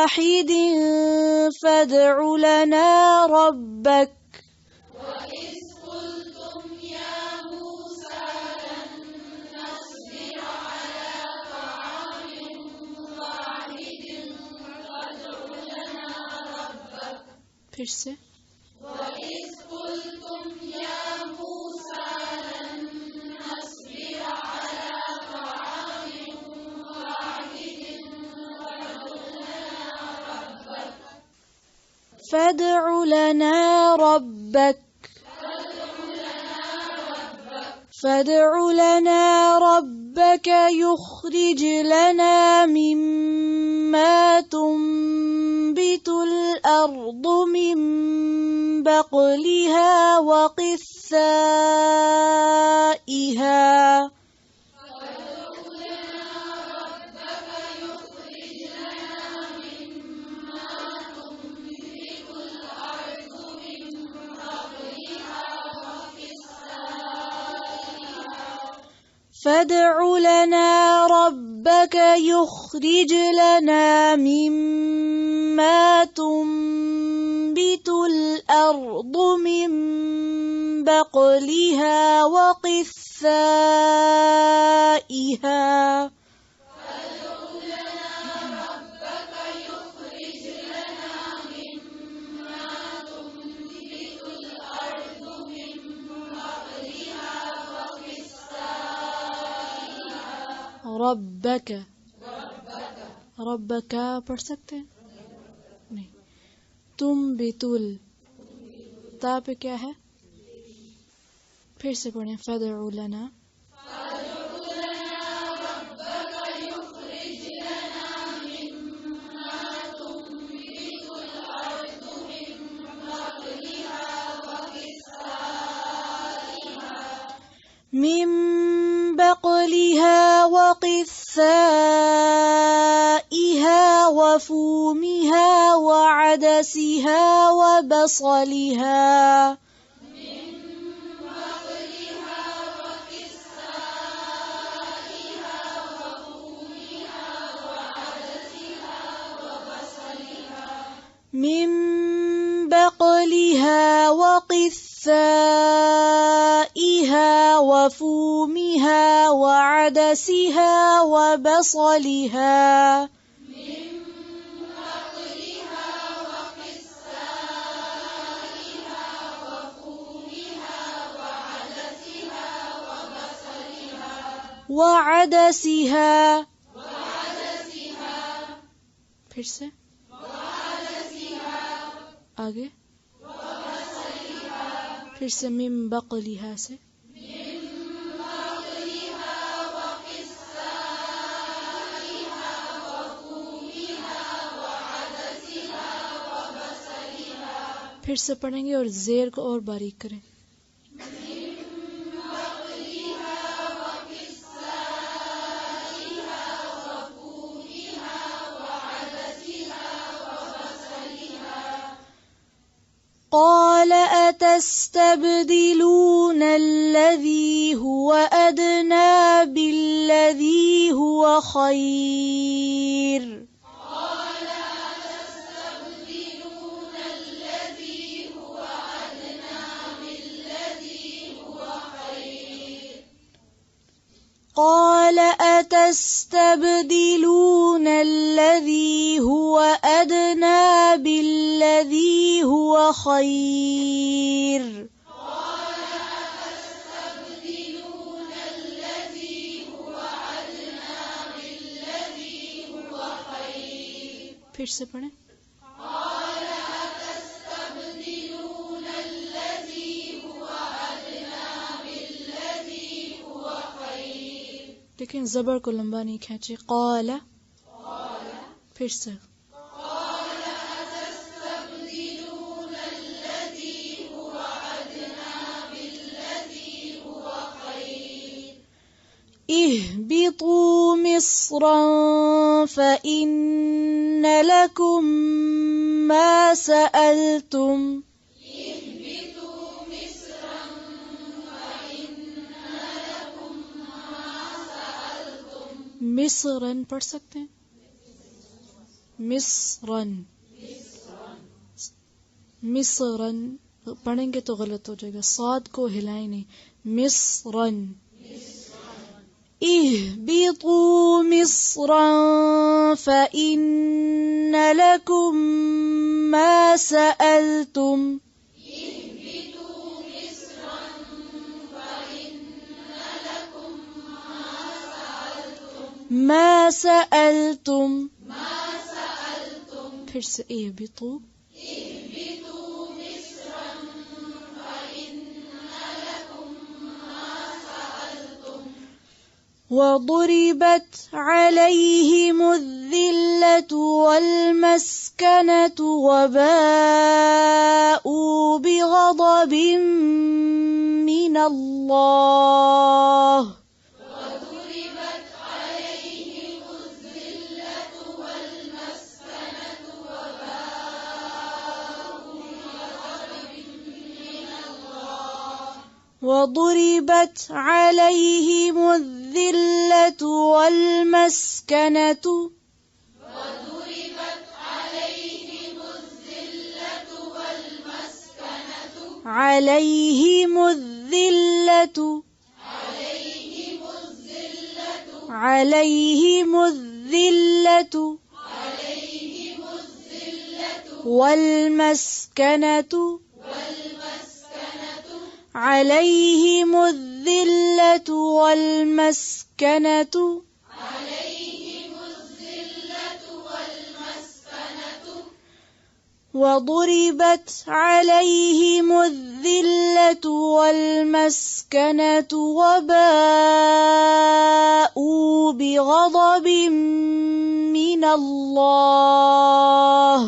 واحد فادع لنا ربك پھر سے فادع لنا ربك فادع لنا ربك يخرج لنا مما تنبت الأرض من بقلها وقثائها فادع لنا ربك يخرج لنا مما تنبت الأرض من بقلها وقثائها ربك ربك پڑھ سکتے ہیں نہیں تم بتل تا پہ کیا ہے پھر سے پڑھیں فادع لنا من بقلها وقثائها وفومها وعدسها وبصلها من بقلها وقثائها وفومها وعدسها وبصلها وعدسها پھر سے آگے پھر سے من بقلها سے پھر سے پڑھیں گے اور زیر کو اور باریک کریں قال أتستبدلون الذي هو أدنى بالذي هو خير قال أتستبدلون الذي هو أدنى بالذي هو خير پھر سے پڑھیں لیکن زبر کو لمبا نہیں کھینچے قال پھر سے اهبطوا مصرا فإن لكم ما سألتم مصرا پڑھ سکتے ہیں مصرن، مصرن پڑھیں گے تو غلط ہو جائے گا، صاد کو ہلائیں نہیں، مصرن. اهبطوا مصرا فإن لكم ما سألتم ما سألتم پھر سے اهبطوا وضربت عليهم الذلة والمسكنة وباءوا بغضب من الله وضربت عليهم الذلة والمسكنة عليهم الذلة والمسكنة عليهم الذلة والمسكنة وضربت عليهم الذلة والمسكنة وباءوا بغضب من الله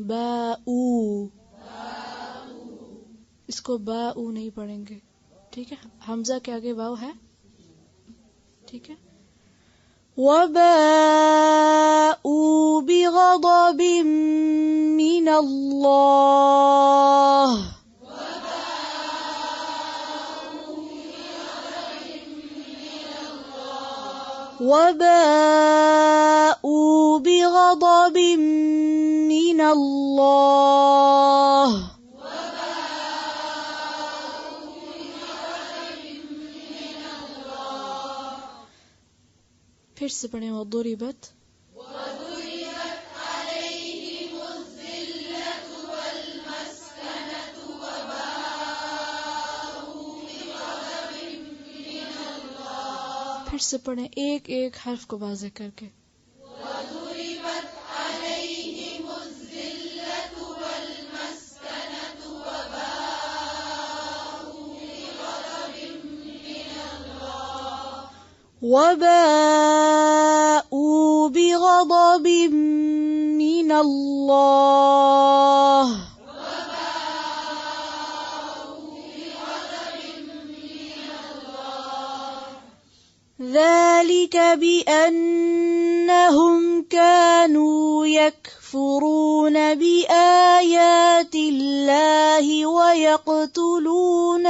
باءو، اس کو باءو نہیں پڑھیں گے، ٹھیک ہے، حمزہ کے آگے واو ہے، ٹھیک ہے. وباءوا بغضب من اللہ وباءوا بغضب من اللہ پھر سے پڑھیں وضربت عليهم الذلة والمسكنة وباءوا بغضب من الله پھر سے پڑھیں ایک ایک حرف کو واضح کر کے وضربت عليهم الذلة والمسكنة وباءوا بغضب من الله وباءوا بغضب من اللہ ذلك بأنهم كانوا يكفرون بآيات الله ويقتلون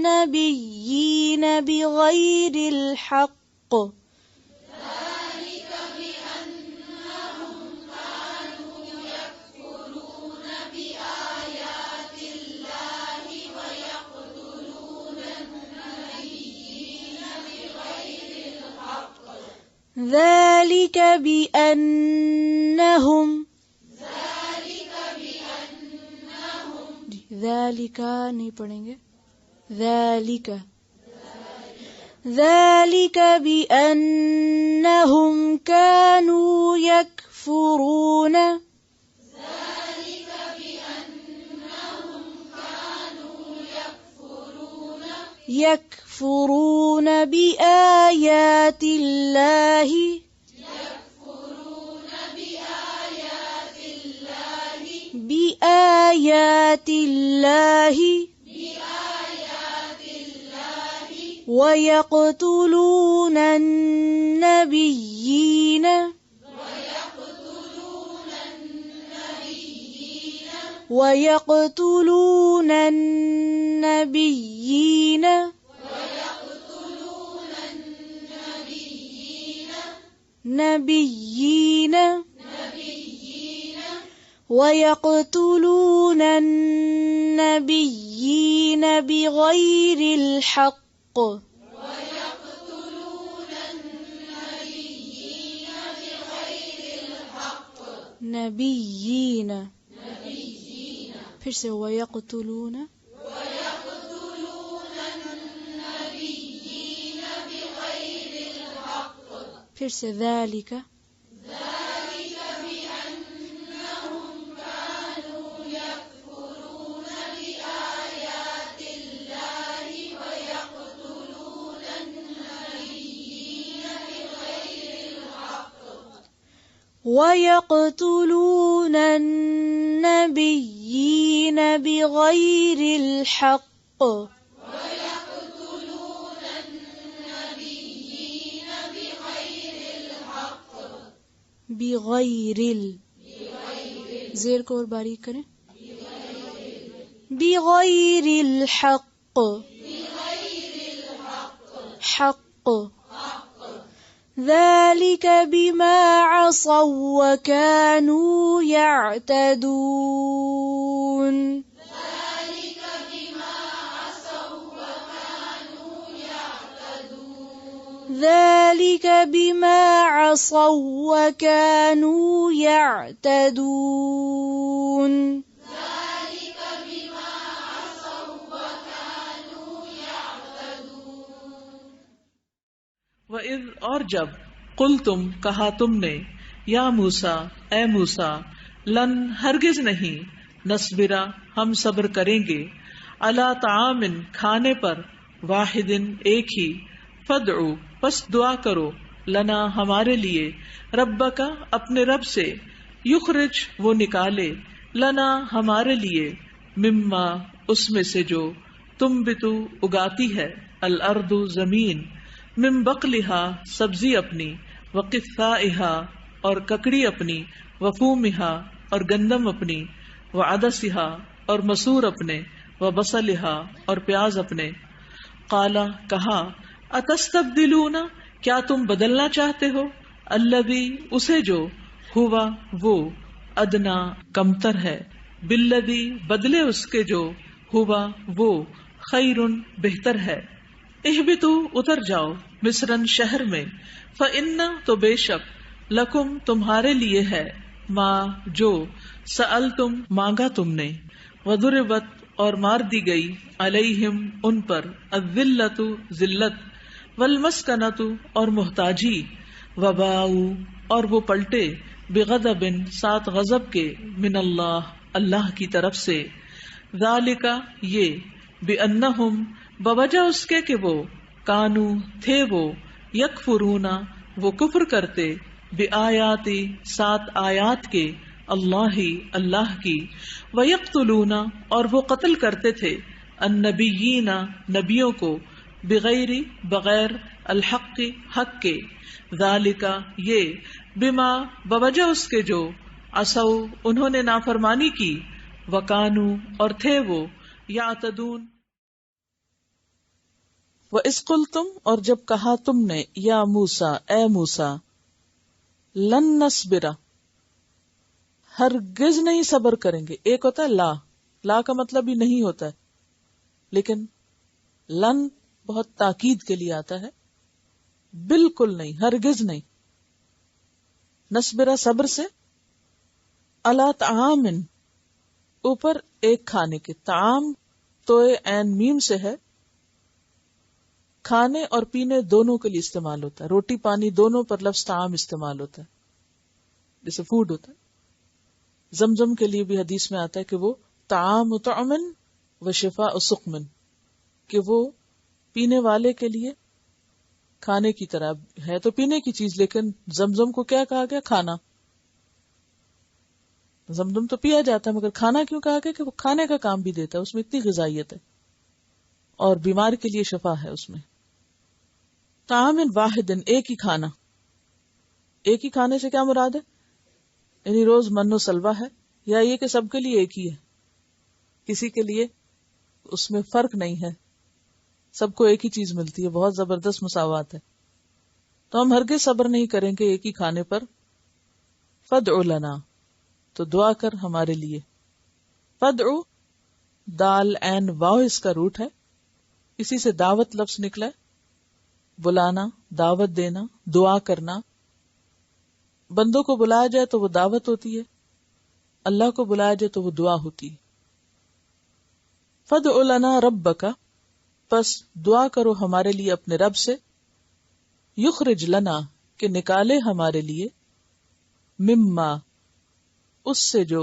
النبيين بغير الحق ذلك بأنهم ذلك نہیں پڑھیں گے ذلك بأنهم كانوا يكفرون بآيات الله ويقتلون النبيين وَيَقْتُلُونَ النَّبِيِّينَ وَيَقْتُلُونَ النَّبِيِّينَ بِغَيْرِ الْحَقِّ نبیین پھر سے وَيَقْتُلُونَ پھر سے ذَلِكَ وَيَقْتُلُونَ النَّبِيِّينَ بِغَيْرِ الْحَقِّ بغیر زیر کو اور باریک کریں بغیر الحق حق ذلك بما عصوا وكانوا يعتدون ذلك بما عصوا وكانوا يعتدون وَإِذْ اور جب قُلْتُم کہا تم نے یا موسیٰ اے موسیٰ لن ہرگز نہیں نصبرا ہم صبر کریں گے علی طعام کھانے پر واحد ایک ہی فادعو پس دعا کرو لنا ہمارے لیے ربک اپنے رب سے یخرج وہ نکالے لنا ہمارے لیے مما اس میں سے جو تنبتو اگاتی ہے الارض زمین من بقلہا سبزی اپنی وقثائہا اور ککڑی اپنی وفومہا اور گندم اپنی وعدسہا اور مسور اپنے وبصلہا اور پیاز اپنے قالا کہا اتستبدلون کیا تم بدلنا چاہتے ہو الذی اسے جو ہوا وہ ادنا کمتر ہے بالذی بدلے اس کے جو ہوا وہ خیرن بہتر ہے اہبتو اتر جاؤ مصرن شہر میں فإن تو بے شک لکم تمہارے لیے ہے ما جو سألتم مانگا تم نے وضربت اور مار دی گئی علیہم ان پر الذلت ذلت والمسکنت اور محتاجی وباؤ اور وہ پلٹے بغضب سات غضب کے من اللہ اللہ کی طرف سے ذالک یہ بأنہم بوجہ اس کے کہ وہ کانو تھے وہ یکفرون وہ کفر کرتے بآیاتی سات آیات کے اللہ کی ویقتلون اور وہ قتل کرتے تھے النبیین نبیوں کو بغیر الحق حق کے ذالک یہ بما بوجہ اس کے جو عصوا انہوں نے نافرمانی کی وکانو اور تھے وہ یعتدون وَإِذْ قُلْتُمْ اور جب کہا تم نے یا موسیٰ اے موسیٰ لن نصبر ہرگز نہیں صبر کریں گے. ایک ہوتا ہے لا کا مطلب ہی نہیں ہوتا ہے لیکن لن بہت تاکید کے لیے آتا ہے بالکل نہیں ہرگز نہیں. نصبر صبر سے علی طعام اوپر ایک کھانے کے طعام تو عین میم سے ہے کھانے اور پینے دونوں کے لیے استعمال ہوتا ہے روٹی پانی دونوں پر لفظ طعام استعمال ہوتا ہے جیسے فوڈ ہوتا ہے. زمزم کے لیے بھی حدیث میں آتا ہے کہ وہ طعام طعمن و شفاء سقمن کہ وہ پینے والے کے لیے کھانے کی طرح ہے تو پینے کی چیز لیکن زمزم کو کیا کہا گیا کھانا. زمزم تو پیا جاتا ہے مگر کھانا کیوں کہا گیا کہ وہ کھانے کا کام بھی دیتا ہے اس میں اتنی غذائیت ہے اور بیمار کے لیے شفا ہے اس میں. طعام واحد ایک ہی کھانا ایک ہی کھانے سے کیا مراد ہے یعنی روز من و سلوا ہے یا یہ کہ سب کے لیے ایک ہی ہے کسی کے لیے اس میں فرق نہیں ہے، سب کو ایک ہی چیز ملتی ہے، بہت زبردست مساوات ہے، تو ہم ہرگز صبر نہیں کریں گے ایک ہی کھانے پر. فادع لنا، تو دعا کر ہمارے لیے. فادع، دال عین واو اس کا روٹ ہے، اسی سے دعوت لفظ نکلا ہے، بلانا، دعوت دینا، دعا کرنا. بندوں کو بلایا جائے تو وہ دعوت ہوتی ہے، اللہ کو بلایا جائے تو وہ دعا ہوتی ہے. فادع لنا ربک، پس دعا کرو ہمارے لیے اپنے رب سے. یخرج لنا، کہ نکالے ہمارے لیے، مما، اس سے جو،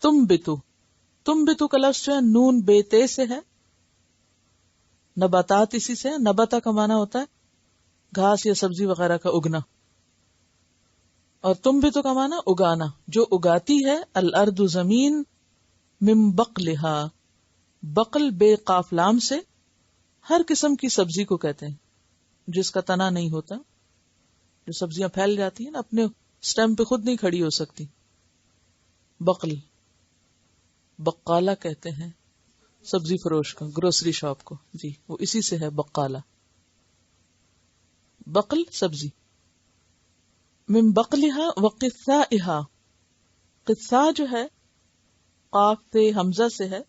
تم بتو کا لفظ جو ہے نون بے تے سے ہے، نباتات اسی سے ہے. نباتہ کا معنی ہوتا ہے گھاس یا سبزی وغیرہ کا اگنا، اور تم بتو کا معنی اگانا، جو اگاتی ہے. الارض زمین، من بقلہا، بقل بے قاف لام سے، ہر قسم کی سبزی کو کہتے ہیں جس کا تنا نہیں ہوتا، جو سبزیاں پھیل جاتی ہیں نا، اپنے سٹیم پہ خود نہیں کھڑی ہو سکتی. بقل، بقالہ کہتے ہیں سبزی فروش کا، گروسری شاپ کو، جی وہ اسی سے ہے بقالہ. بقل سبزی. من بقلہا وقثائہا، قثاء جو ہے قاف سے حمزہ سے ہے،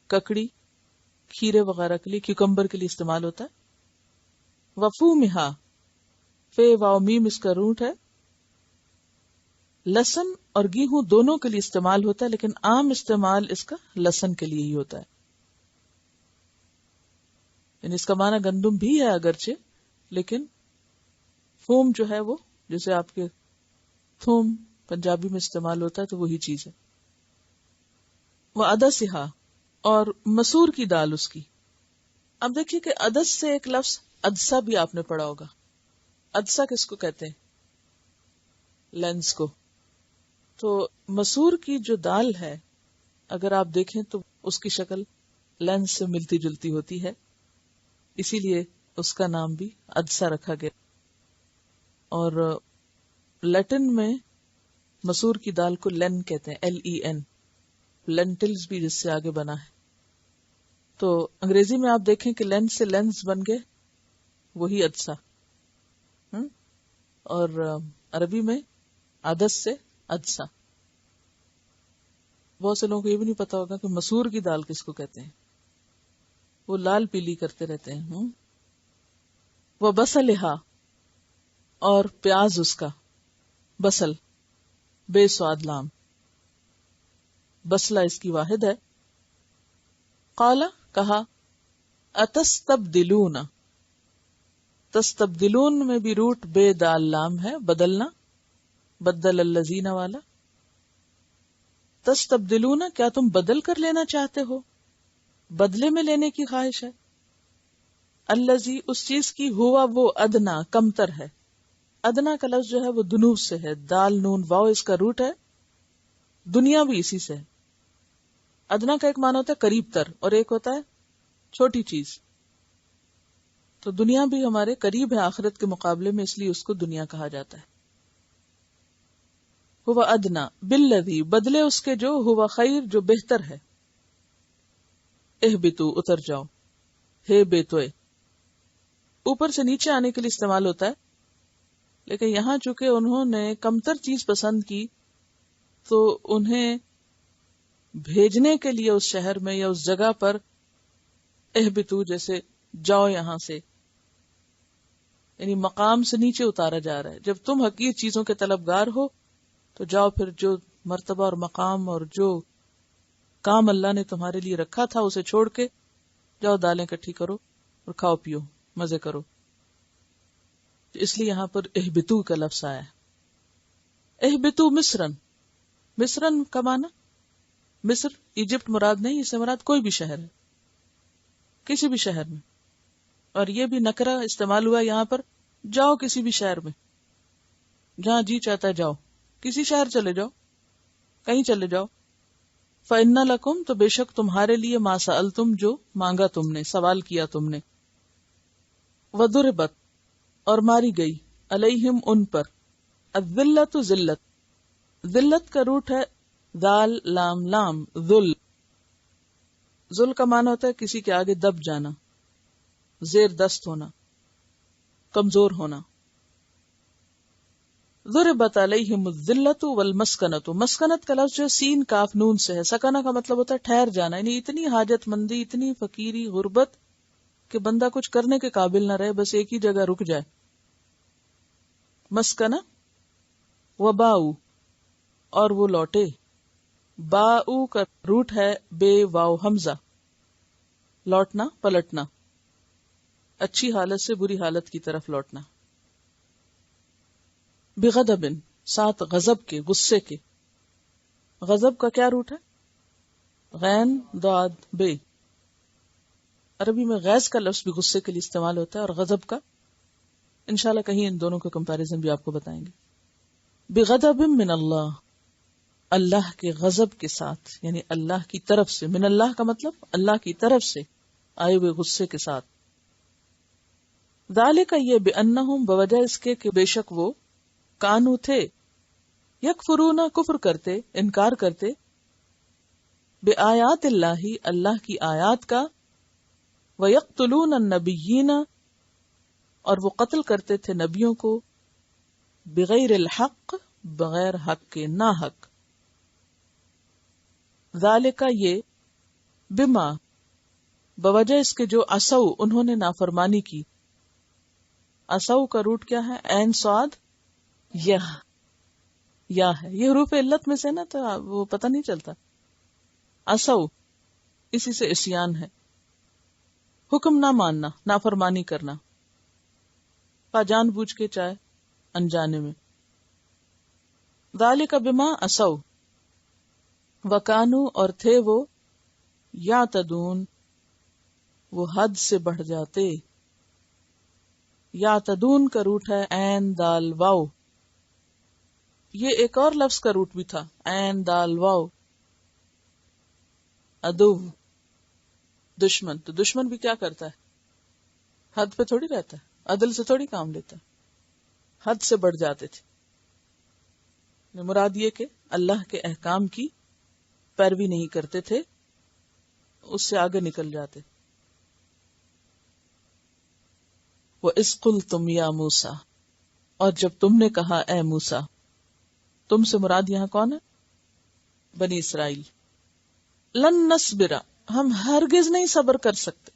ککڑی، کھیرے وغیرہ کے لیے، کیوکمبر کے لیے استعمال ہوتا ہے. وفومہا، فے واو میم اس کا روٹ ہے. لسن اور گیہوں دونوں کے لیے استعمال ہوتا ہے، لیکن عام استعمال اس کا لسن کے لیے ہی ہوتا ہے. یعنی اس کا معنی گندم بھی ہے اگرچہ، لیکن فوم جو ہے وہ جیسے آپ کے تھوم پنجابی میں استعمال ہوتا ہے تو وہی چیز ہے. وہ عدسہا، اور مسور کی دال اس کی. اب دیکھیے کہ عدس سے ایک لفظ عدسہ بھی آپ نے پڑھا ہوگا. عدسہ کس کو کہتے ہیں؟ لینس کو. تو مسور کی جو دال ہے اگر آپ دیکھیں تو اس کی شکل لینس سے ملتی جلتی ہوتی ہے، اسی لیے اس کا نام بھی عدسہ رکھا گیا. اور لیٹن میں مسور کی دال کو لین کہتے ہیں، LEN. لینٹلز بھی جس سے آگے بنا ہے. تو انگریزی میں آپ دیکھیں کہ لین سے لینس بن گئے، وہی عدسہ. اور عربی میں عدس سے عدسہ. بہت سے لوگوں کو یہ بھی نہیں پتا ہوگا کہ مسور کی دال کس کو کہتے ہیں، وہ لال پیلی کرتے رہتے ہیں. وہ بصلہا، اور پیاز اس کا، بصل بے سواد لام، بصلہ اس کی واحد ہے. قالا، کہا، اتستبدلون، تستبدلون میں بھی روٹ بے دال لام ہے، بدلنا، بدل الذین والا. تستبدلون، کیا تم بدل کر لینا چاہتے ہو، بدلے میں لینے کی خواہش ہے. الذی، اس چیز کی، ہوا وہ، ادنا کمتر ہے. ادنا کا لفظ جو ہے وہ دنو سے ہے، دال نون واو اس کا روٹ ہے. دنیا بھی اسی سے ہے. ادنا کا ایک معنی ہوتا ہے قریب تر اور ایک ہوتا ہے چھوٹی چیز. تو دنیا بھی ہمارے قریب ہے آخرت کے مقابلے میں، اس لیے اس کو دنیا کہا جاتا ہے. ہوا ادنا بالذی، بدلے اس کے جو، ہوا خیر جو بہتر ہے. اہبتو، اتر جاؤ. ہے بیتوئے اوپر سے نیچے آنے کے لیے استعمال ہوتا ہے، لیکن یہاں چونکہ انہوں نے کمتر چیز پسند کی تو انہیں بھیجنے کے لیے اس شہر میں یا اس جگہ پر اہبتو جیسے جاؤ یہاں سے، یعنی مقام سے نیچے اتارا جا رہا ہے. جب تم حقیر چیزوں کے طلبگار ہو تو جاؤ، پھر جو مرتبہ اور مقام اور جو کام اللہ نے تمہارے لیے رکھا تھا اسے چھوڑ کے جاؤ، دالیں اکٹھی کرو اور کھاؤ پیو، مزے کرو. اس لیے یہاں پر اہبتو کا لفظ آیا ہے. اہبتو مصرن، مصرن کا معنی مصر ایجپٹ مراد نہیں، اس سے مراد کوئی بھی شہر ہے، کسی بھی شہر میں. اور یہ بھی نکرہ استعمال ہوا یہاں پر، جاؤ کسی بھی شہر میں، جہاں جی چاہتا ہے جاؤ، کسی شہر چلے جاؤ، کہیں چلے جاؤ. فَإِنَّ لَكُمْ، تو بے شک تمہارے لیے، مَا سَأَلْتُمْ جو مانگا تم نے، سوال کیا تم نے. وَضُرِبَتْ، اور ماری گئی، علیہم ان پر، الذلت ذلت، ذلت کا روٹ ہے دال لام لام، ذل ذل کا معنی ہوتا ہے کسی کے آگے دب جانا، زیر دست ہونا، کمزور ہونا. ضربت علیہم الذلۃ والمسکنۃ، مسکنت کا لفظ جو سین کاف نون سے ہے، سکنہ کا مطلب ہوتا ہے ٹھہر جانا، یعنی اتنی حاجت مندی، اتنی فقیری، غربت کہ بندہ کچھ کرنے کے قابل نہ رہے، بس ایک ہی جگہ رک جائے. مسکنہ. وباؤ، اور وہ لوٹے. باؤ کا روٹ ہے بے واو حمزہ، لوٹنا، پلٹنا، اچھی حالت سے بری حالت کی طرف لوٹنا. بغضب، ساتھ غضب کے، غصے کے. غضب کا کیا روٹ ہے؟ غین ضاد بے. عربی میں غیظ کا لفظ بھی غصے کے لیے استعمال ہوتا ہے، اور غضب کا انشاءاللہ کہیں ان دونوں کا کمپیریزن بھی آپ کو بتائیں گے. بغضب من اللہ، اللہ کے غضب کے ساتھ، یعنی اللہ کی طرف سے. من اللہ کا مطلب اللہ کی طرف سے آئے ہوئے غصے کے ساتھ. ذالک، یہ بانہم، بوجہ اس کے کہ بے شک وہ کانو تھے، یکفرون، کفر کرتے، انکار کرتے، بآیات اللہ، اللہ کی آیات کا، ویقتلون النبیین، اور وہ قتل کرتے تھے نبیوں کو، بغیر الحق، بغیر حق کے، نا حق. ذالک، یہ، بما، بوجہ اس کے جو عصوا، انہوں نے نافرمانی کی. عصوا کا روٹ کیا ہے؟ عین صاد یا ہے، یہ حروف علت میں سے نا، تو وہ پتہ نہیں چلتا. عصوا اسی سے عصیان ہے، حکم نہ ماننا، نافرمانی کرنا، جان بوجھ کے چاہے انجانے میں. ذالک بما عصوا، وکانو، اور تھے وہ، یعتدون، وہ حد سے بڑھ جاتے. یعتدون کا روٹ ہے عین دال واو. یہ ایک اور لفظ کا روٹ بھی تھا، عین دال واو. عدو، دشمن. تو دشمن بھی کیا کرتا ہے؟ حد پہ تھوڑی رہتا ہے، عدل سے تھوڑی کام لیتا ہے، حد سے بڑھ جاتے تھے. مراد یہ کہ اللہ کے احکام کی پیروی نہیں کرتے تھے، اس سے آگے نکل جاتے. وَإِذْ قُلْتُمْ يَا مُوسَىٰ، اور جب تم نے کہا اے موسیٰ. تم سے مراد یہاں کون ہے؟ بنی اسرائیل. لن نصبر، ہم ہرگز نہیں صبر کر سکتے،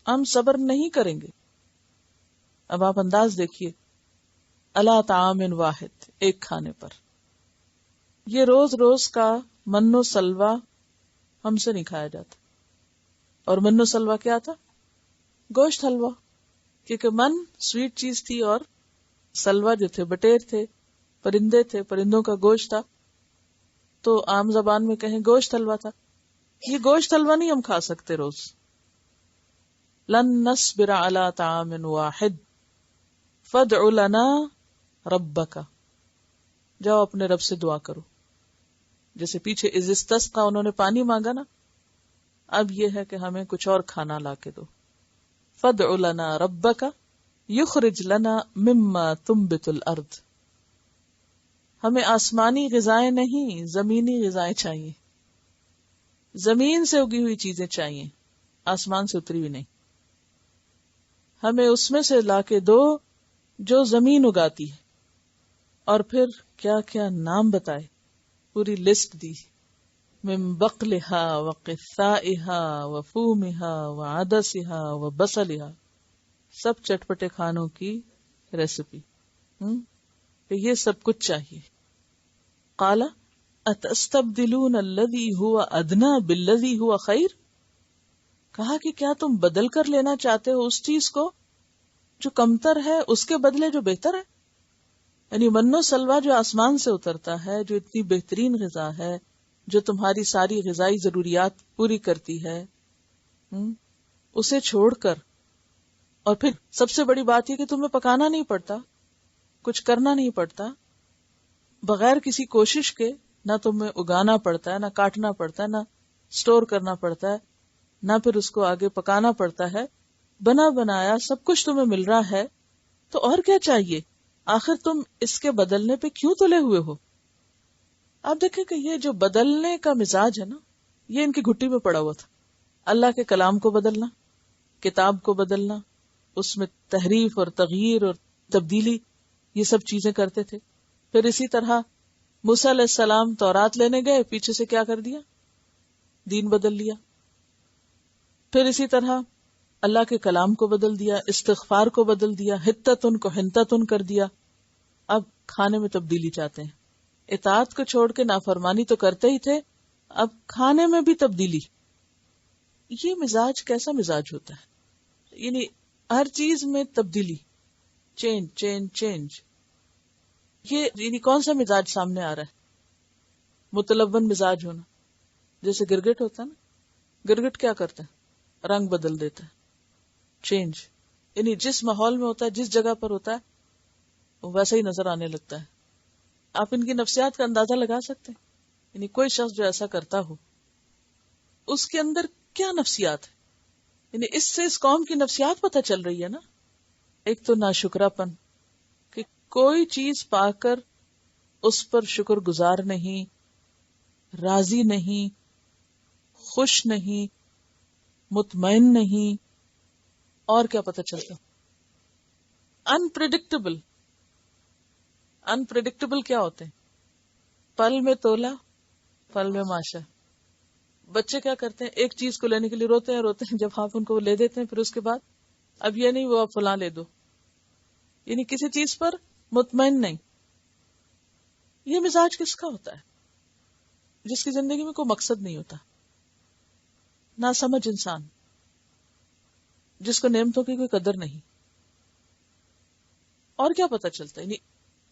ہم صبر نہیں کریں گے. اب آپ انداز دیکھیے، علی طعام واحد، ایک کھانے پر. یہ روز روز کا من و سلوہ ہم سے نہیں کھایا جاتا. اور من و سلوہ کیا تھا؟ گوشت حلوہ، کیونکہ من سویٹ چیز تھی اور سلوہ جو تھے بٹیر تھے، پرندے تھے، پرندوں کا گوشت تھا. تو عام زبان میں کہیں گوشت حلوہ تھا. یہ گوشت حلوہ نہیں ہم کھا سکتے روز. لن نصبر علی طعام واحد فادع لنا ربک، جاؤ اپنے رب سے دعا کرو. جیسے پیچھے اذ استسقا انہوں نے پانی مانگا نا، اب یہ ہے کہ ہمیں کچھ اور کھانا لا کے دو. فادع لنا ربک یخرج لنا مما تنبت الارض، ہمیں آسمانی غذائیں نہیں، زمینی غذائیں چاہیے. زمین سے اگی ہوئی چیزیں چاہیے، آسمان سے اتری ہوئی نہیں. ہمیں اس میں سے لا کے دو جو زمین اگاتی ہے. اور پھر کیا کیا نام بتائے، پوری لسٹ دی. من بقلها وقثائها وفومها وعدسها وبصلها، سب چٹپٹے کھانوں کی ریسیپی. یہ سب کچھ چاہیے. قال اتستبدلون الذی هو ادنی بالذی هو خیر، کہا کہ کیا تم بدل کر لینا چاہتے ہو اس چیز کو جو کمتر ہے اس کے بدلے جو بہتر ہے. یعنی من و سلوہ جو آسمان سے اترتا ہے، جو اتنی بہترین غذا ہے، جو تمہاری ساری غذائی ضروریات پوری کرتی ہے، اسے چھوڑ کر، اور پھر سب سے بڑی بات یہ کہ تمہیں پکانا نہیں پڑتا، کچھ کرنا نہیں پڑتا، بغیر کسی کوشش کے نہ تمہیں اگانا پڑتا ہے، نہ کاٹنا پڑتا ہے، نہ سٹور کرنا پڑتا ہے، نہ پھر اس کو آگے پکانا پڑتا ہے، بنا بنایا سب کچھ تمہیں مل رہا ہے. تو اور کیا چاہیے؟ آخر تم اس کے بدلنے پہ کیوں تلے ہوئے ہو؟ آپ دیکھیں کہ یہ جو بدلنے کا مزاج ہے نا، یہ ان کی گھٹی میں پڑا ہوا تھا. اللہ کے کلام کو بدلنا، کتاب کو بدلنا، اس میں تحریف اور تغییر اور تبدیلی، یہ سب چیزیں کرتے تھے. پھر اسی طرح موسیٰ علیہ السلام تورات لینے گئے، پیچھے سے کیا کر دیا؟ دین بدل لیا. پھر اسی طرح اللہ کے کلام کو بدل دیا، استغفار کو بدل دیا، حتتن کو حنتتن کر دیا. اب کھانے میں تبدیلی چاہتے ہیں. اطاعت کو چھوڑ کے نافرمانی تو کرتے ہی تھے، اب کھانے میں بھی تبدیلی. یہ مزاج کیسا مزاج ہوتا ہے؟ یعنی ہر چیز میں تبدیلی، چینج چینج چینج. یہ یعنی کون سا مزاج سامنے آ رہا ہے؟ متلون مزاج ہونا. جیسے گرگٹ ہوتا ہے نا، گرگٹ کیا کرتا ہے؟ رنگ بدل دیتا ہے، چینج. یعنی جس ماحول میں ہوتا ہے، جس جگہ پر ہوتا ہے، وہ ویسا ہی نظر آنے لگتا ہے. آپ ان کی نفسیات کا اندازہ لگا سکتے ہیں؟ یعنی کوئی شخص جو ایسا کرتا ہو، اس کے اندر کیا نفسیات ہے؟ یعنی اس سے اس قوم کی نفسیات پتہ چل رہی ہے نا. ایک تو ناشکرا پن، کہ کوئی چیز پا کر اس پر شکر گزار نہیں، راضی نہیں، خوش نہیں، مطمئن نہیں. اور کیا پتہ چلتا؟ انپریڈکٹیبل. انپریڈکٹیبل کیا ہوتے ہیں؟ پل میں تولا، پل میں ماشا. بچے کیا کرتے ہیں؟ ایک چیز کو لینے کے لیے روتے ہیں، جب آپ ان کو لے دیتے ہیں، پھر اس کے بعد اب یہ نہیں وہ اب فلاں لے دو. یعنی کسی چیز پر مطمئن نہیں. یہ مزاج کس کا ہوتا ہے؟ جس کی زندگی میں کوئی مقصد نہیں ہوتا، نہ سمجھ انسان، جس کو نعمتوں کی کوئی قدر نہیں. اور کیا پتہ چلتا ہے؟ یعنی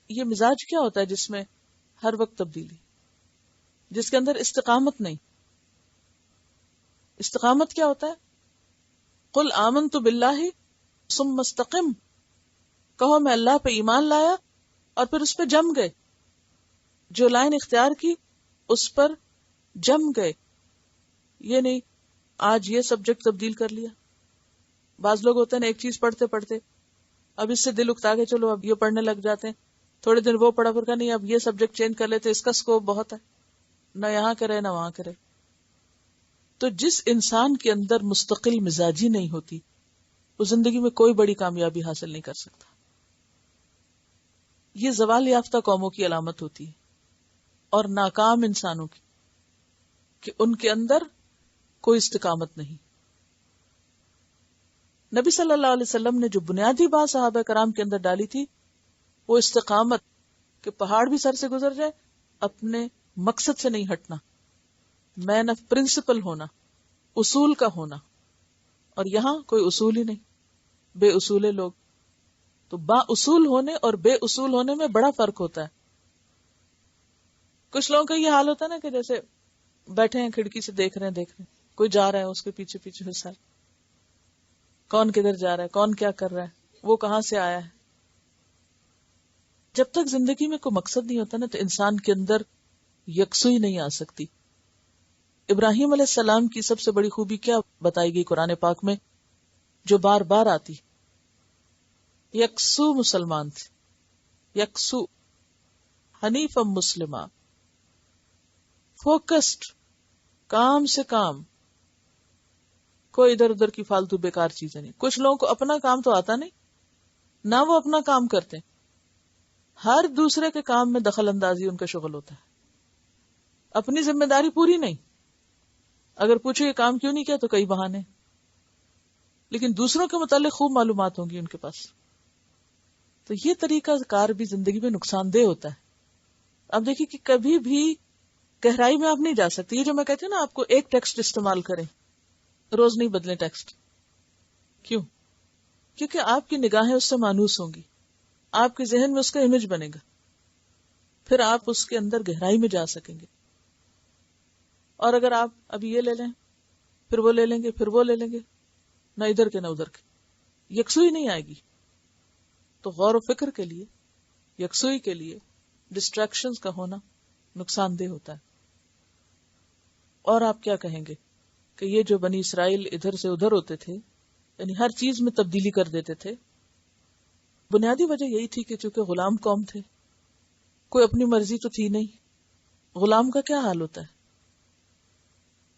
یہ مزاج کیا ہوتا ہے جس میں ہر وقت تبدیلی، جس کے اندر استقامت نہیں. استقامت کیا ہوتا ہے؟ قل آمنت باللہ ثم استقم. کہو میں اللہ پہ ایمان لایا اور پھر اس پہ جم گئے. جو لائن اختیار کی اس پر جم گئے. یہ نہیں آج یہ سبجیکٹ تبدیل کر لیا. بعض لوگ ہوتے ہیں نا، ایک چیز پڑھتے پڑھتے اب اس سے دل اکتا کے چلو اب یہ پڑھنے لگ جاتے ہیں. تھوڑے دن وہ پڑھا، پھر کہ نہیں اب یہ سبجیکٹ چینج کر لیتے، اس کا سکوپ بہت ہے، نہ یہاں کرے نہ وہاں کرے. تو جس انسان کے اندر مستقل مزاجی نہیں ہوتی، وہ زندگی میں کوئی بڑی کامیابی حاصل نہیں کر سکتا. یہ زوال یافتہ قوموں کی علامت ہوتی ہے، اور ناکام انسانوں کی، کہ ان کے اندر کوئی استقامت نہیں. نبی صلی اللہ علیہ وسلم نے جو بنیادی بات صحابہ کرام کے اندر ڈالی تھی، وہ استقامت، کہ پہاڑ بھی سر سے گزر جائے، اپنے مقصد سے نہیں ہٹنا، مین آف پرنسپل ہونا، اصول کا ہونا. اور یہاں کوئی اصول ہی نہیں، بے اصولے لوگ. تو با اصول ہونے اور بے اصول ہونے میں بڑا فرق ہوتا ہے. کچھ لوگوں کا یہ حال ہوتا ہے نا کہ جیسے بیٹھے ہیں کھڑکی سے دیکھ رہے ہیں کوئی جا رہا ہے، اس کے پیچھے پیچھے حصہ، کون کدھر جا رہا ہے، کون کیا کر رہا ہے، وہ کہاں سے آیا ہے. جب تک زندگی میں کوئی مقصد نہیں ہوتا نا، تو انسان کے اندر یکسوئی نہیں آ سکتی. ابراہیم علیہ السلام کی سب سے بڑی خوبی کیا بتائی گئی قرآن پاک میں، جو بار بار آتی؟ یکسو مسلمان تھے، یکسو حنیف مسلمہ، فوکسڈ، کام سے کام، کوئی ادھر ادھر کی فالتو بیکار چیزیں نہیں. کچھ لوگوں کو اپنا کام تو آتا نہیں، نہ وہ اپنا کام کرتے، ہر دوسرے کے کام میں دخل اندازی ان کا شغل ہوتا ہے، اپنی ذمہ داری پوری نہیں. اگر پوچھو یہ کام کیوں نہیں کیا تو کئی بہانے، لیکن دوسروں کے متعلق خوب معلومات ہوں گی ان کے پاس. تو یہ طریقہ کار بھی زندگی میں نقصان دہ ہوتا ہے. اب دیکھیں کہ کبھی بھی گہرائی میں آپ نہیں جا سکتے. یہ جو میں کہتی ہوں نا، آپ کو ایک ٹیکسٹ استعمال کریں، روز نہیں بدلیں ٹیکسٹ. کیوں؟ کیونکہ آپ کی نگاہیں اس سے مانوس ہوں گی، آپ کے ذہن میں اس کا امیج بنے گا، پھر آپ اس کے اندر گہرائی میں جا سکیں گے. اور اگر آپ ابھی یہ لے لیں، پھر وہ لے لیں گے، پھر وہ لے لیں گے، نہ ادھر کے نہ ادھر کے، یکسوئی نہیں آئے گی. تو غور و فکر کے لیے، یکسوئی کے لیے ڈسٹریکشنز کا ہونا نقصان دہ ہوتا ہے. اور آپ کیا کہیں گے کہ یہ جو بنی اسرائیل ادھر سے ادھر ہوتے تھے، یعنی ہر چیز میں تبدیلی کر دیتے تھے، بنیادی وجہ یہی تھی کہ چونکہ غلام قوم تھے، کوئی اپنی مرضی تو تھی نہیں. غلام کا کیا حال ہوتا ہے؟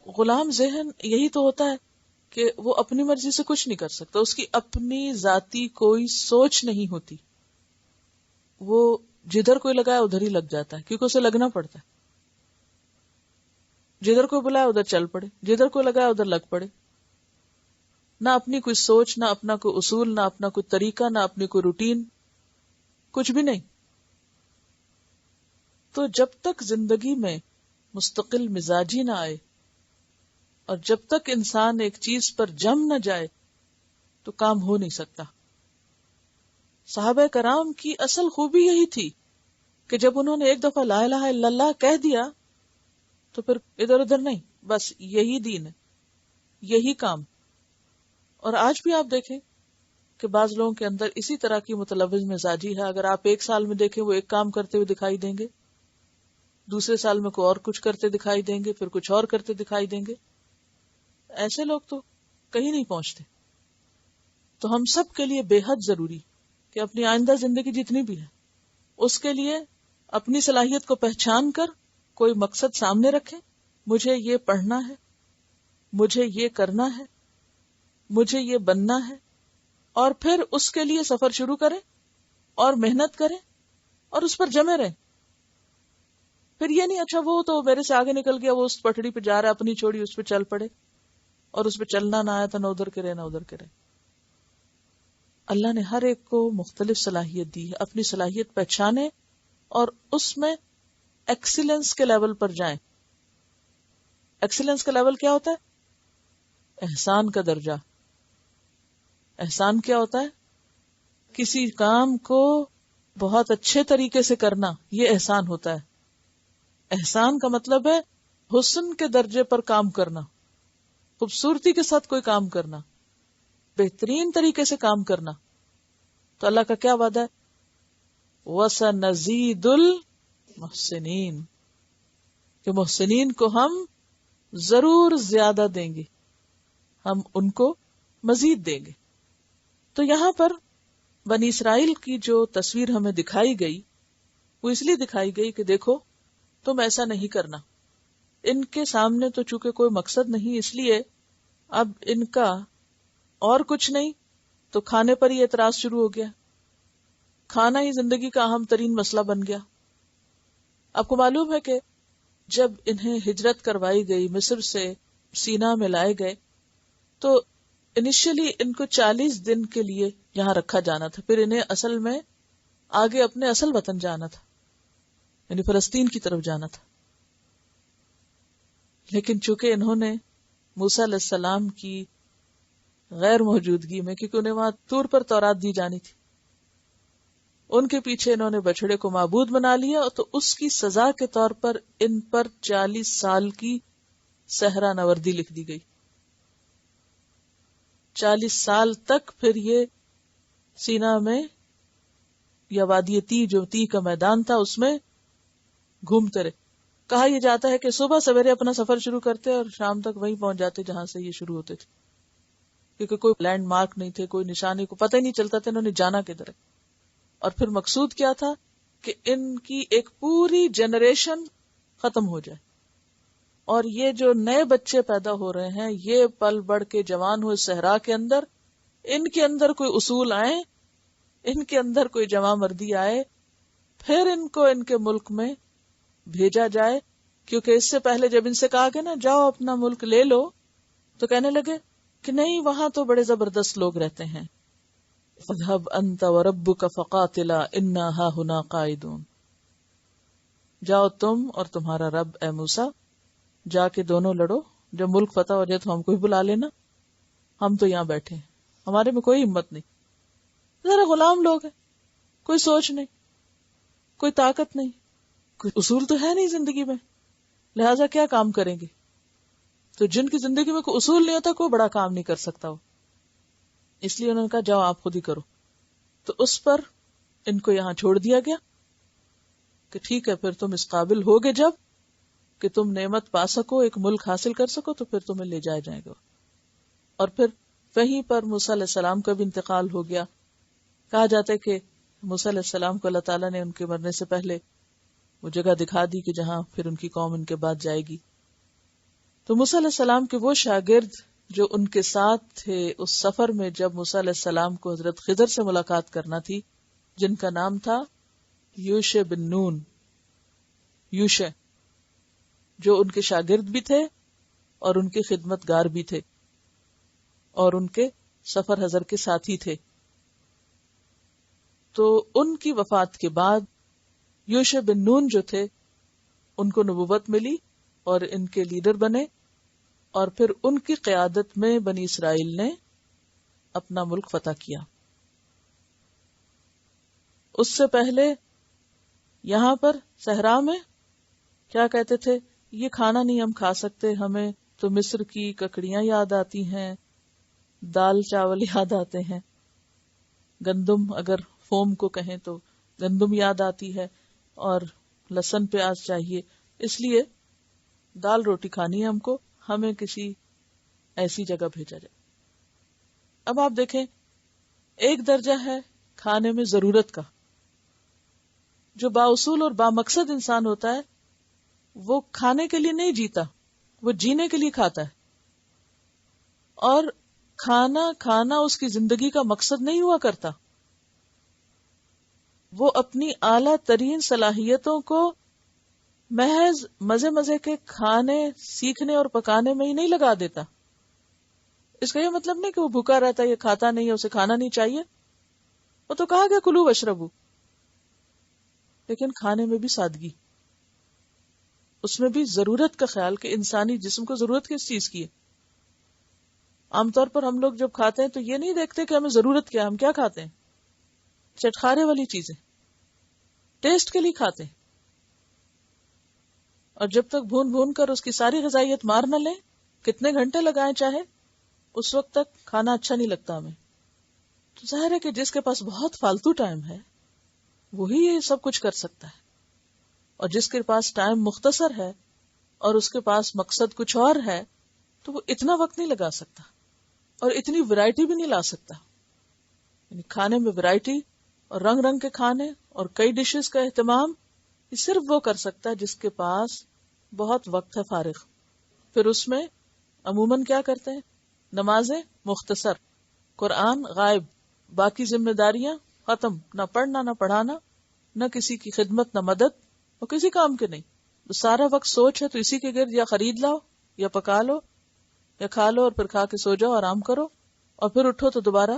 غلام ذہن یہی تو ہوتا ہے کہ وہ اپنی مرضی سے کچھ نہیں کر سکتا، اس کی اپنی ذاتی کوئی سوچ نہیں ہوتی، وہ جدھر کوئی لگایا ادھر ہی لگ جاتا ہے، کیونکہ اسے لگنا پڑتا ہے، جدھر کوئی بلایا ادھر چل پڑے، جدھر کوئی لگایا ادھر لگ پڑے، نہ اپنی کوئی سوچ، نہ اپنا کوئی اصول، نہ اپنا کوئی طریقہ، نہ اپنی کوئی روٹین، کچھ بھی نہیں. تو جب تک زندگی میں مستقل مزاجی نہ آئے اور جب تک انسان ایک چیز پر جم نہ جائے تو کام ہو نہیں سکتا. صحابہ کرام کی اصل خوبی یہی تھی کہ جب انہوں نے ایک دفعہ لا الہ الا اللہ کہہ دیا تو پھر ادھر ادھر نہیں، بس یہی دین ہے، یہی کام. اور آج بھی آپ دیکھیں کہ بعض لوگوں کے اندر اسی طرح کی متلوث مزاجی ہے. اگر آپ ایک سال میں دیکھیں وہ ایک کام کرتے ہوئے دکھائی دیں گے، دوسرے سال میں کوئی اور کچھ کرتے دکھائی دیں گے، پھر کچھ اور کرتے دکھائی دیں گے. ایسے لوگ تو کہیں نہیں پہنچتے. تو ہم سب کے لیے بے حد ضروری کہ اپنی آئندہ زندگی جتنی بھی ہے اس کے لیے اپنی صلاحیت کو پہچان کر کوئی مقصد سامنے رکھیں. مجھے یہ پڑھنا ہے، مجھے یہ کرنا ہے، مجھے یہ بننا ہے، اور پھر اس کے لیے سفر شروع کریں اور محنت کریں اور اس پر جمے رہیں. پھر یہ نہیں اچھا وہ تو میرے سے آگے نکل گیا، وہ اس پٹڑی پہ جا رہا ہے، اپنی چھوڑی اس پہ چل پڑے اور اس پہ چلنا نہ آیا تو نہ ادھر کرے نہ ادھر کرے. اللہ نے ہر ایک کو مختلف صلاحیت دی ہے، اپنی صلاحیت پہچانے اور اس میں ایکسیلنس کے لیول پر جائیں. ایکسیلنس کا لیول کیا ہوتا ہے؟ احسان کا درجہ. احسان کیا ہوتا ہے؟ کسی کام کو بہت اچھے طریقے سے کرنا، یہ احسان ہوتا ہے. احسان کا مطلب ہے حسن کے درجے پر کام کرنا، خوبصورتی کے ساتھ کوئی کام کرنا، بہترین طریقے سے کام کرنا. تو اللہ کا کیا وعدہ ہے؟ وَسَنَزِيدُ الْمُحْسِنِينَ، کہ محسنین کو ہم ضرور زیادہ دیں گے، ہم ان کو مزید دیں گے. تو یہاں پر بنی اسرائیل کی جو تصویر ہمیں دکھائی گئی وہ اس لیے دکھائی گئی کہ دیکھو تم ایسا نہیں کرنا. ان کے سامنے تو چونکہ کوئی مقصد نہیں، اس لیے اب ان کا اور کچھ نہیں تو کھانے پر ہی اعتراض شروع ہو گیا. کھانا ہی زندگی کا اہم ترین مسئلہ بن گیا. آپ کو معلوم ہے کہ جب انہیں ہجرت کروائی گئی، مصر سے سینا میں لائے گئے، تو انیشلی ان کو 40 دن کے لیے یہاں رکھا جانا تھا، پھر انہیں اصل میں آگے اپنے اصل وطن جانا تھا، یعنی فلسطین کی طرف جانا تھا. لیکن چونکہ انہوں نے موسیٰ علیہ السلام کی غیر موجودگی میں، کیونکہ انہیں وہاں طور پر تورات دی جانی تھی، ان کے پیچھے انہوں نے بچڑے کو معبود بنا لیا، تو اس کی سزا کے طور پر ان پر 40 سال کی صحرا نوردی لکھ دی گئی. 40 سال تک پھر یہ سینا میں یا وادی تی، جو تی کا میدان تھا، اس میں گھومتے رہے. کہا یہ جاتا ہے کہ صبح سویرے اپنا سفر شروع کرتے اور شام تک وہیں پہنچ جاتے جہاں سے یہ شروع ہوتے تھے، کیونکہ کوئی لینڈ مارک نہیں تھے، کوئی نشانی، کو پتہ ہی نہیں چلتا تھا انہوں نے جانا کدھر ہے. اور پھر مقصود کیا تھا کہ ان کی ایک پوری جنریشن ختم ہو جائے، اور یہ جو نئے بچے پیدا ہو رہے ہیں یہ پل بڑھ کے جوان ہوئے صحرا کے اندر، ان کے اندر کوئی اصول آئے، ان کے اندر کوئی جمع مردی آئے، پھر ان کو ان کے ملک میں بھیجا جائے. کیونکہ اس سے پہلے جب ان سے کہا گیا نا جاؤ اپنا ملک لے لو، تو کہنے لگے کہ نہیں، وہاں تو بڑے زبردست لوگ رہتے ہیں. فَاذْهَبْ أَنْتَ وَرَبُّكَ فَقَاتِلَا إِنَّا هَاهُنَا قَاعِدُونَ، جاؤ تم اور تمہارا رب اے موسیٰ، جا کے دونوں لڑو، جب ملک فتح ہو جائے تو ہم کو بھی بلا لینا، ہم تو یہاں بیٹھے ہیں، ہمارے میں کوئی ہمت نہیں. ذرا غلام لوگ ہیں، کوئی سوچ نہیں، کوئی طاقت نہیں، کوئی اصول تو ہے نہیں زندگی میں، لہٰذا کیا کام کریں گے. تو جن کی زندگی میں کوئی اصول نہیں ہوتا کوئی بڑا کام نہیں کر سکتا وہ، اس لیے انہوں نے کہا جاؤ آپ خود ہی کرو. تو اس پر ان کو یہاں چھوڑ دیا گیا کہ ٹھیک ہے، پھر تم اس قابل ہوگے جب کہ تم نعمت پا سکو، ایک ملک حاصل کر سکو، تو پھر تمہیں لے جایا جائے گا. اور پھر وہیں پر موسیٰ علیہ السلام کا بھی انتقال ہو گیا. کہا جاتا ہے کہ موسیٰ علیہ السلام کو اللہ تعالیٰ نے ان کے مرنے سے پہلے وہ جگہ دکھا دی کہ جہاں پھر ان کی قوم ان کے بعد جائے گی. تو موسیٰ علیہ السلام کے وہ شاگرد جو ان کے ساتھ تھے اس سفر میں جب موسیٰ علیہ السلام کو حضرت خضر سے ملاقات کرنا تھی، جن کا نام تھا یوشع بن نون، یوشع، جو ان کے شاگرد بھی تھے اور ان کے خدمت گار بھی تھے اور ان کے سفر حضر کے ساتھی تھے. تو ان کی وفات کے بعد یوشع بن نون جو تھے ان کو نبوت ملی اور ان کے لیڈر بنے، اور پھر ان کی قیادت میں بنی اسرائیل نے اپنا ملک فتح کیا. اس سے پہلے یہاں پر صحرا میں کیا کہتے تھے، یہ کھانا نہیں ہم کھا سکتے، ہمیں تو مصر کی ککڑیاں یاد آتی ہیں، دال چاول یاد آتے ہیں، گندم اگر فوم کو کہیں تو گندم یاد آتی ہے، اور لہسن پیاز چاہیے، اس لیے دال روٹی کھانی ہے ہم کو، ہمیں کسی ایسی جگہ بھیجا جائے. اب آپ دیکھیں، ایک درجہ ہے کھانے میں ضرورت کا. جو بااصول اور بامقصد انسان ہوتا ہے وہ کھانے کے لیے نہیں جیتا، وہ جینے کے لیے کھاتا ہے، اور کھانا اس کی زندگی کا مقصد نہیں ہوا کرتا. وہ اپنی اعلیٰ ترین صلاحیتوں کو محض مزے کے کھانے سیکھنے اور پکانے میں ہی نہیں لگا دیتا. اس کا یہ مطلب نہیں کہ وہ بھوکا رہتا ہے، یہ کھاتا نہیں ہے، اسے کھانا نہیں چاہیے. وہ تو کہا گیا کلو واشربو، لیکن کھانے میں بھی سادگی، اس میں بھی ضرورت کا خیال کہ انسانی جسم کو ضرورت کس چیز کی ہے. عام طور پر ہم لوگ جب کھاتے ہیں تو یہ نہیں دیکھتے کہ ہمیں ضرورت کیا، ہم کیا کھاتے ہیں، چٹخارے والی چیزیں ٹیسٹ کے لیے کھاتے ہیں، اور جب تک بھون کر اس کی ساری غذائیت مار نہ لیں، کتنے گھنٹے لگائیں چاہے، اس وقت تک کھانا اچھا نہیں لگتا ہمیں. تو ظاہر ہے کہ جس کے پاس بہت فالتو ٹائم ہے وہی یہ سب کچھ کر سکتا ہے، اور جس کے پاس ٹائم مختصر ہے اور اس کے پاس مقصد کچھ اور ہے تو وہ اتنا وقت نہیں لگا سکتا اور اتنی ویرائٹی بھی نہیں لا سکتا. یعنی کھانے میں ویرائٹی اور رنگ رنگ کے کھانے اور کئی ڈشز کا اہتمام یہ صرف وہ کر سکتا ہے جس کے پاس بہت وقت ہے فارغ. پھر اس میں عموماً کیا کرتے ہیں، نمازیں مختصر، قرآن غائب، باقی ذمہ داریاں ختم، نہ پڑھنا نہ پڑھانا، نہ کسی کی خدمت نہ مدد، اور کسی کام کے نہیں. سارا وقت سوچ ہے تو اسی کے گرد یا خرید لاؤ یا پکا لو یا کھا لو اور پھر کھا کے سو جاؤ، آرام کرو، اور پھر اٹھو تو دوبارہ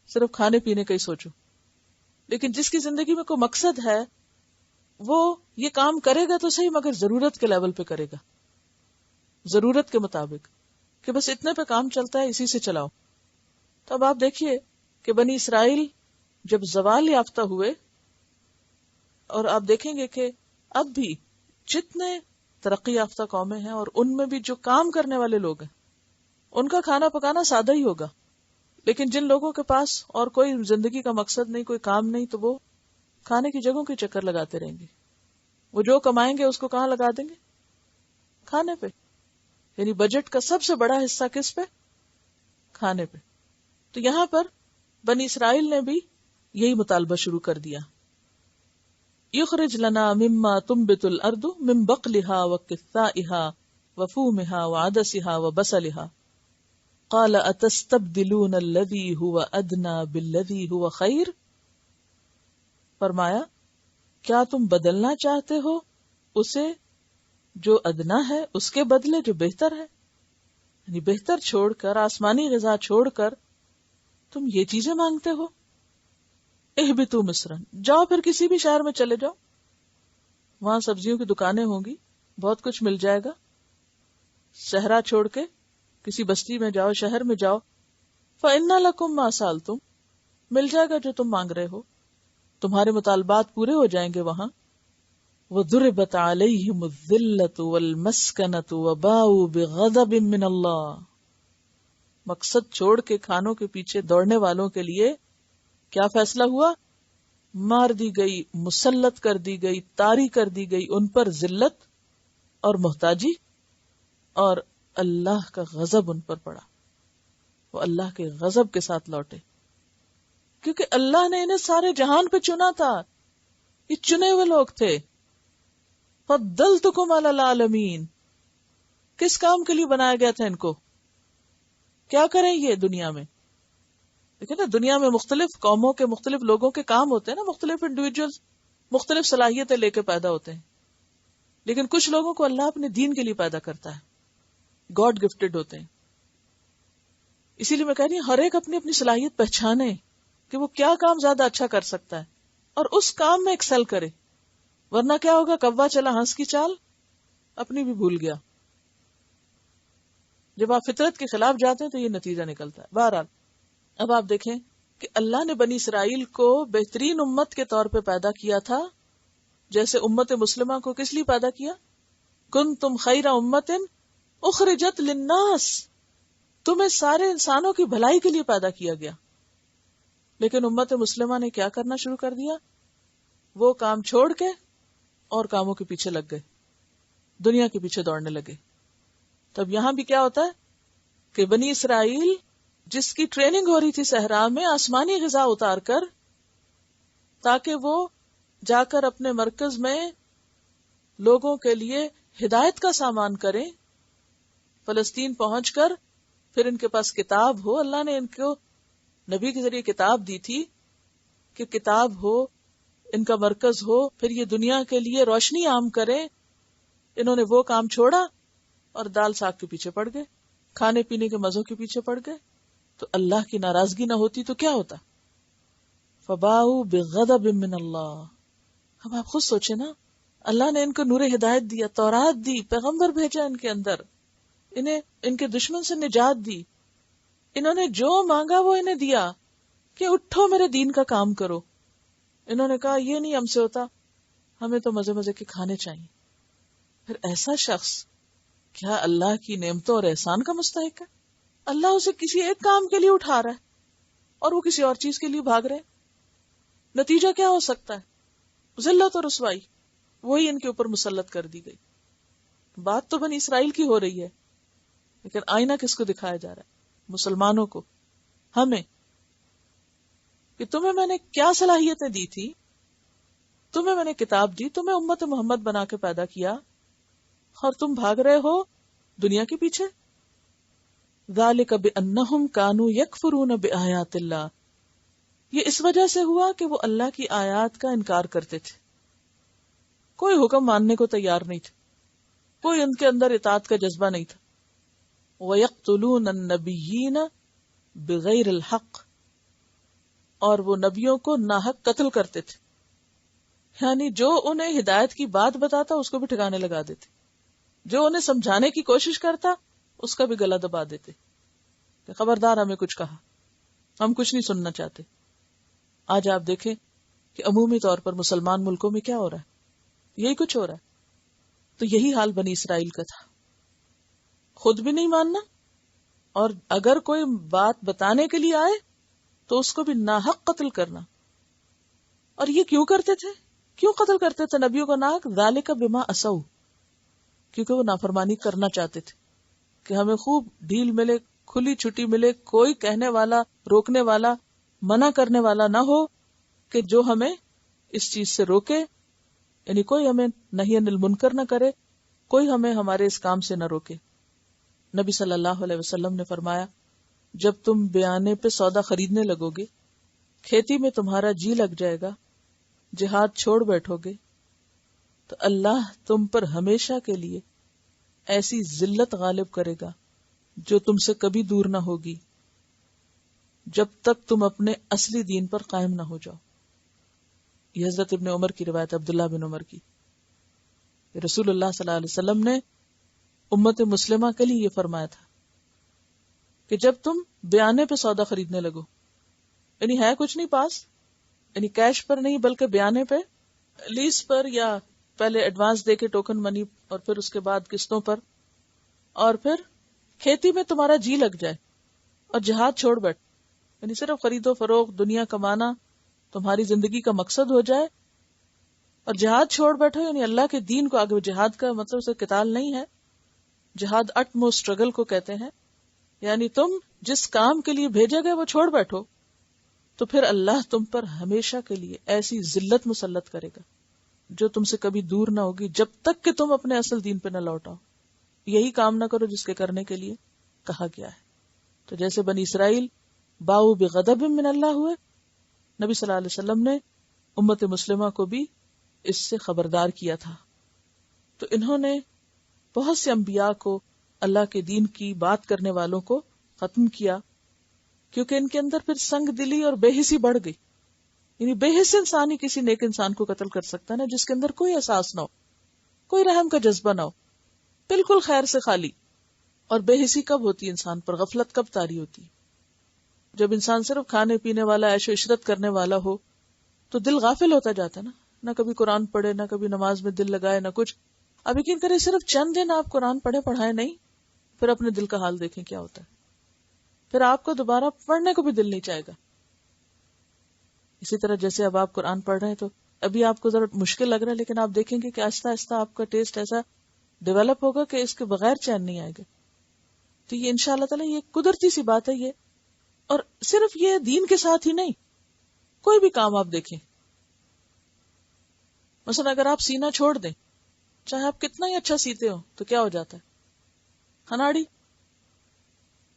صرف کھانے پینے کا ہی سوچو. لیکن جس کی زندگی میں کوئی مقصد ہے وہ یہ کام کرے گا تو صحیح، مگر ضرورت کے لیول پہ کرے گا، ضرورت کے مطابق، کہ بس اتنے پہ کام چلتا ہے اسی سے چلاؤ. تو اب آپ دیکھیے کہ بنی اسرائیل جب زوال یافتہ ہوئے، اور آپ دیکھیں گے کہ اب بھی جتنے ترقی یافتہ قومیں ہیں اور ان میں بھی جو کام کرنے والے لوگ ہیں ان کا کھانا پکانا سادہ ہی ہوگا، لیکن جن لوگوں کے پاس اور کوئی زندگی کا مقصد نہیں، کوئی کام نہیں، تو وہ کھانے کی جگہوں کے چکر لگاتے رہیں گے. وہ جو کمائیں گے اس کو کہاں لگا دیں گے، کھانے پہ. یعنی بجٹ کا سب سے بڑا حصہ کس پہ، کھانے پہ. تو یہاں پر بنی اسرائیل نے بھی یہی مطالبہ شروع کر دیا. یخرج لنا مما تنبت الارض من بقلها وقثائها وفومها وعدسها وبصلها قال اتستبدلون الذي هو ادنى بالذي هو خير. فرمایا کیا تم بدلنا چاہتے ہو اسے جو ادنا ہے اس کے بدلے جو بہتر ہے. یعنی بہتر چھوڑ کر، آسمانی غذا چھوڑ کر تم یہ چیزیں مانگتے ہو. اہبطوا مصر، جاؤ پھر کسی بھی شہر میں چلے جاؤ، وہاں سبزیوں کی دکانیں ہوں گی، بہت کچھ مل جائے گا. صحرا چھوڑ کے کسی بستی میں جاؤ، شہر میں جاؤ. فَإِنَّ لَكُمْ مَا سَأَلْتُمْ، مل جائے گا جو تم مانگ رہے ہو، تمہارے مطالبات پورے ہو جائیں گے وہاں. وَضُرِبَتْ عَلَيْهِمُ الذِّلَّةُ وَالْمَسْكَنَةُ وَبَاءُوا بِغَضَبٍ مِّنَ اللَّهِ. مقصد چھوڑ کے کھانوں کے پیچھے دوڑنے والوں کے لیے کیا فیصلہ ہوا، مار دی گئی، مسلط کر دی گئی، طاری کر دی گئی ان پر ذلت اور محتاجی، اور اللہ کا غضب ان پر پڑا. وہ اللہ کے غضب کے ساتھ لوٹے، کیونکہ اللہ نے انہیں سارے جہان پہ چنا تھا، یہ چنے ہوئے لوگ تھے. فضلتکم علی العالمین، کس کام کے لیے بنایا گیا تھا ان کو؟ کیا کریں یہ دنیا میں؟ دیکھیں نا، دنیا میں مختلف قوموں کے مختلف لوگوں کے کام ہوتے ہیں نا، مختلف انڈیویجول مختلف صلاحیتیں لے کے پیدا ہوتے ہیں، لیکن کچھ لوگوں کو اللہ اپنے دین کے لیے پیدا کرتا ہے، گاڈ گفٹڈ ہوتے ہیں. اسی لیے میں کہہ رہی ہوں ہر ایک اپنی اپنی صلاحیت پہچانے کہ وہ کیا کام زیادہ اچھا کر سکتا ہے اور اس کام میں ایکسل کرے، ورنہ کیا ہوگا، کوا چلا ہنس کی چال، اپنی بھی بھول گیا. جب آپ فطرت کے خلاف جاتے ہیں تو یہ نتیجہ نکلتا ہے. بہرحال اب آپ دیکھیں کہ اللہ نے بنی اسرائیل کو بہترین امت کے طور پہ پیدا کیا تھا. جیسے امت مسلمہ کو کس لیے پیدا کیا؟ کنتم خیر امت اخرجت للناس، تمہیں سارے انسانوں کی بھلائی کے لیے پیدا کیا گیا. لیکن امت مسلمہ نے کیا کرنا شروع کر دیا؟ وہ کام چھوڑ کے اور کاموں کے پیچھے لگ گئے، دنیا کے پیچھے دوڑنے لگے. تب یہاں بھی کیا ہوتا ہے کہ بنی اسرائیل جس کی ٹریننگ ہو رہی تھی صحرا میں آسمانی غذا اتار کر، تاکہ وہ جا کر اپنے مرکز میں لوگوں کے لیے ہدایت کا سامان کریں، فلسطین پہنچ کر پھر ان کے پاس کتاب ہو. اللہ نے ان کو نبی کے ذریعے کتاب دی تھی کہ کتاب ہو، ان کا مرکز ہو، پھر یہ دنیا کے لیے روشنی عام کریں. انہوں نے وہ کام چھوڑا اور دال ساگ کے پیچھے پڑ گئے، کھانے پینے کے مزوں کے پیچھے پڑ گئے. تو اللہ کی ناراضگی نہ ہوتی تو کیا ہوتا؟ فباؤ بغضب من اللہ. اب آپ خود سوچیں نا، اللہ نے ان کو نور ہدایت دیا، تورات دی، پیغمبر بھیجا ان کے اندر، انہیں ان کے دشمن سے نجات دی، انہوں نے جو مانگا وہ انہیں دیا کہ اٹھو میرے دین کا کام کرو. انہوں نے کہا یہ نہیں ہم سے ہوتا، ہمیں تو مزے مزے کے کھانے چاہیے. پھر ایسا شخص کیا اللہ کی نعمتوں اور احسان کا مستحق ہے؟ اللہ اسے کسی ایک کام کے لیے اٹھا رہا ہے اور وہ کسی اور چیز کے لیے بھاگ رہے. نتیجہ کیا ہو سکتا ہے؟ ذلت اور رسوائی وہی ان کے اوپر مسلط کر دی گئی. بات تو بنی اسرائیل کی ہو رہی ہے، لیکن آئینہ کس کو دکھایا جا رہا ہے؟ مسلمانوں کو، ہمیں، کہ تمہیں میں نے کیا صلاحیتیں دی تھی، تمہیں میں نے کتاب دی، تمہیں امت محمد بنا کے پیدا کیا، اور تم بھاگ رہے ہو دنیا کے پیچھے. ذالک بانہم کانوا یکفرون بآیات اللہ، یہ اس وجہ سے ہوا کہ وہ اللہ کی آیات کا انکار کرتے تھے، کوئی حکم ماننے کو تیار نہیں تھے، کوئی ان کے اندر اطاعت کا جذبہ نہیں تھا. وَيَقْتُلُونَ النَّبِيِّينَ بِغَيْرِ الْحَقِّ، اور وہ نبیوں کو ناحق قتل کرتے تھے. یعنی جو انہیں ہدایت کی بات بتاتا اس کو بھی ٹھکانے لگا دیتے، جو انہیں سمجھانے کی کوشش کرتا اس کا بھی گلا دبا دیتے کہ خبردار ہمیں کچھ کہا، ہم کچھ نہیں سننا چاہتے. آج آپ دیکھیں کہ عمومی طور پر مسلمان ملکوں میں کیا ہو رہا ہے، یہی کچھ ہو رہا ہے. تو یہی حال بنی اسرائیل کا تھا، خود بھی نہیں ماننا، اور اگر کوئی بات بتانے کے لیے آئے تو اس کو بھی ناحق قتل کرنا. اور یہ کیوں کرتے تھے؟ کیوں قتل کرتے تھے نبیوں کو ناحق؟ ذالک بما عصوا، کیونکہ وہ نافرمانی کرنا چاہتے تھے کہ ہمیں خوب ڈھیل ملے، کھلی چھٹی ملے، کوئی کہنے والا، روکنے والا، منع کرنے والا نہ ہو کہ جو ہمیں اس چیز سے روکے. یعنی کوئی ہمیں نہی عن المنکر نہ کرے، کوئی ہمیں ہمارے اس کام سے نہ روکے. نبی صلی اللہ علیہ وسلم نے فرمایا، جب تم بیانے پہ سودا خریدنے لگو گے، کھیتی میں تمہارا جی لگ جائے گا، جہاد چھوڑ بیٹھو گے، تو اللہ تم پر ہمیشہ کے لیے ایسی ذلت غالب کرے گا جو تم سے کبھی دور نہ ہوگی جب تک تم اپنے اصلی دین پر قائم نہ ہو جاؤ. یہ حضرت ابن عمر کی روایت، عبداللہ بن عمر کی. رسول اللہ صلی اللہ علیہ وسلم نے امت مسلمہ کے لیے یہ فرمایا تھا کہ جب تم بیانے پہ سودا خریدنے لگو، یعنی ہے کچھ نہیں پاس، یعنی کیش پر نہیں بلکہ بیانے پہ، لیز پر، یا پہلے ایڈوانس دے کے ٹوکن منی اور پھر اس کے بعد قسطوں پر، اور پھر کھیتی میں تمہارا جی لگ جائے اور جہاد چھوڑ بیٹھ، یعنی صرف خرید و فروخت، دنیا کمانا تمہاری زندگی کا مقصد ہو جائے اور جہاد چھوڑ بیٹھو، یعنی اللہ کے دین کو آگے. جہاد کا مطلب صرف قتال نہیں ہے، جہاد اٹ موسٹ اسٹرگل کو کہتے ہیں. یعنی تم جس کام کے لیے بھیجے گئے وہ چھوڑ بیٹھو تو پھر اللہ تم پر ہمیشہ کے لیے ایسی ذلت مسلط کرے گا جو تم سے کبھی دور نہ ہوگی جب تک کہ تم اپنے اصل دین پہ نہ لوٹاؤ. یہی کام نہ کرو جس کے کرنے کے لیے کہا گیا ہے. تو جیسے بنی اسرائیل باؤ بغضب من اللہ ہوئے، نبی صلی اللہ علیہ وسلم نے امت مسلمہ کو بھی اس سے خبردار کیا تھا. تو انہوں نے بہت سے انبیاء کو، اللہ کے دین کی بات کرنے والوں کو ختم کیا، کیونکہ ان کے اندر پھر سنگ دلی اور بے حسی بڑھ گئی. یعنی بے حس انسان ہی کسی نیک انسان کو قتل کر سکتا ہے نا، جس کے اندر کوئی احساس نہ ہو، کوئی رحم کا جذبہ نہ ہو، بالکل خیر سے خالی. اور بے حسی کب ہوتی ہے انسان پر؟ غفلت کب طاری ہوتی ہے؟ جب انسان صرف کھانے پینے والا، عیش و عشرت کرنے والا ہو تو دل غافل ہوتا جاتا ہے نا. نہ کبھی قرآن پڑھے، نہ کبھی نماز میں دل لگائے، نہ کچھ. اب یقین کریں صرف چند دن آپ قرآن پڑھائے نہیں، پھر اپنے دل کا حال دیکھیں کیا ہوتا ہے. پھر آپ کو دوبارہ پڑھنے کو بھی دل نہیں چاہے گا. اسی طرح جیسے اب آپ قرآن پڑھ رہے ہیں تو ابھی آپ کو ذرا مشکل لگ رہا ہے، لیکن آپ دیکھیں گے کہ آہستہ آہستہ آپ کا ٹیسٹ ایسا ڈیولپ ہوگا کہ اس کے بغیر چین نہیں آئے گا. تو یہ انشاءاللہ تعالی یہ قدرتی سی بات ہے یہ. اور صرف یہ دین کے ساتھ ہی نہیں، کوئی بھی کام آپ دیکھیں. مثلا اگر آپ سینا چھوڑ دیں، چاہے آپ کتنا ہی اچھا سیتے ہو، تو کیا ہو جاتا ہے؟ ہناڑی.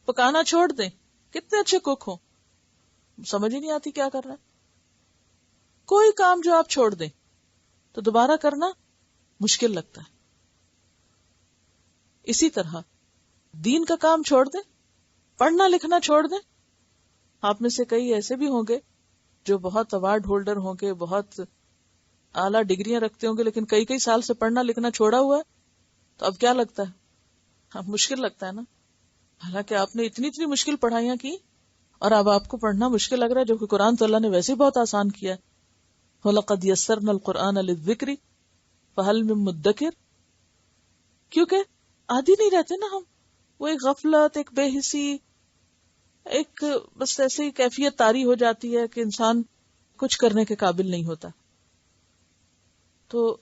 پکانا چھوڑ دیں، کتنے اچھے کوک ہو، سمجھ ہی نہیں آتی کیا کر رہا ہے. کوئی کام جو آپ چھوڑ دیں تو دوبارہ کرنا مشکل لگتا ہے. اسی طرح دین کا کام چھوڑ دیں، پڑھنا لکھنا چھوڑ دیں. آپ میں سے کئی ایسے بھی ہوں گے جو بہت ایوارڈ ہولڈر ہوں گے، بہت اعلیٰ ڈگریاں رکھتے ہوں گے، لیکن کئی سال سے پڑھنا لکھنا چھوڑا ہوا ہے. تو اب کیا لگتا ہے؟ اب مشکل لگتا ہے نا. حالانکہ آپ نے اتنی مشکل پڑھائیاں کی اور اب آپ کو پڑھنا مشکل لگ رہا ہے، جو کہ قرآن تو اللہ نے ویسے ہی بہت آسان کیا ہے. وَلَقَدْ يَسَّرْنَا الْقُرْآنَ لِلذِّكْرِ فَهَلْ مِن مُدَّكِرٍ. کیونکہ عادی نہیں رہتے نا ہم. وہ ایک غفلت، ایک بے حسی، ایک بس ایسی کیفیت طاری ہو جاتی ہے کہ انسان کچھ کرنے کے قابل نہیں ہوتا. تو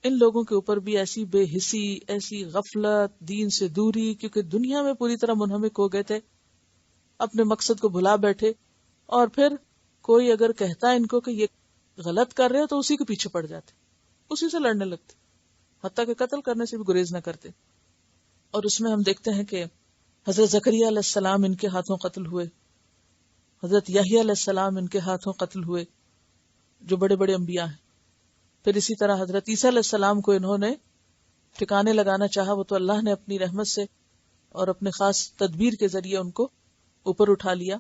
ان لوگوں کے اوپر بھی ایسی بے حسی، ایسی غفلت، دین سے دوری، کیونکہ دنیا میں پوری طرح منہمک ہو گئے تھے، اپنے مقصد کو بھلا بیٹھے. اور پھر کوئی اگر کہتا ہے ان کو کہ یہ غلط کر رہے ہو تو اسی کے پیچھے پڑ جاتے، اسی سے لڑنے لگتے، حتیٰ کہ قتل کرنے سے بھی گریز نہ کرتے. اور اس میں ہم دیکھتے ہیں کہ حضرت زکریا علیہ السلام ان کے ہاتھوں قتل ہوئے، حضرت یحییٰ علیہ السلام ان کے ہاتھوں قتل ہوئے، جو بڑے بڑے انبیاء ہیں. پھر اسی طرح حضرت عیسیٰ علیہ السلام کو انہوں نے ٹھکانے لگانا چاہا، وہ تو اللہ نے اپنی رحمت سے اور اپنے خاص تدبیر کے ذریعے ان کو اوپر اٹھا لیا.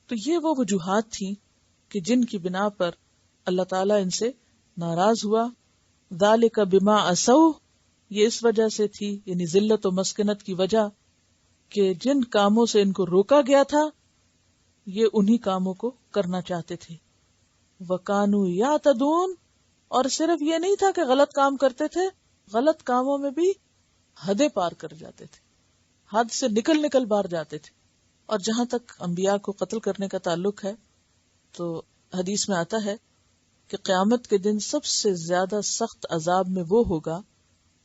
تو یہ وہ وجوہات تھیں کہ جن کی بنا پر اللہ تعالیٰ ان سے ناراض ہوا. ذالک بما عصوا، یہ اس وجہ سے تھی، یعنی ذلت و مسکنت کی وجہ، کہ جن کاموں سے ان کو روکا گیا تھا یہ انہی کاموں کو کرنا چاہتے تھے. وَكَانُوا يَعْتَدُونَ، اور صرف یہ نہیں تھا کہ غلط کام کرتے تھے، غلط کاموں میں بھی حدیں پار کر جاتے تھے، حد سے نکل باہر جاتے تھے. اور جہاں تک انبیاء کو قتل کرنے کا تعلق ہے تو حدیث میں آتا ہے کہ قیامت کے دن سب سے زیادہ سخت عذاب میں وہ ہوگا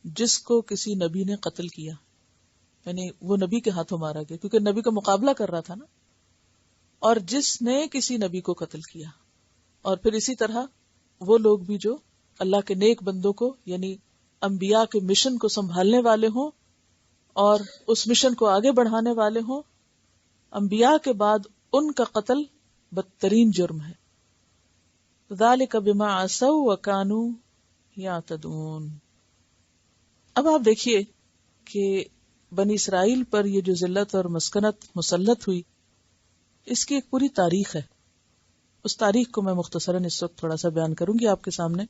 جس کو کسی نبی نے قتل کیا، یعنی وہ نبی کے ہاتھوں مارا گیا، کیونکہ نبی کا مقابلہ کر رہا تھا نا، اور جس نے کسی نبی کو قتل کیا. اور پھر اسی طرح وہ لوگ بھی جو اللہ کے نیک بندوں کو، یعنی انبیاء کے مشن کو سنبھالنے والے ہوں اور اس مشن کو آگے بڑھانے والے ہوں، انبیاء کے بعد ان کا قتل بدترین جرم ہے. ذالک بما عصوا وکانوا یعتدون. اب آپ دیکھیے کہ بنی اسرائیل پر یہ جو ذلت اور مسکنت مسلط ہوئی، اس کی ایک پوری تاریخ ہے. اس تاریخ کو میں مختصراً اس وقت تھوڑا سا بیان کروں گی آپ کے سامنے.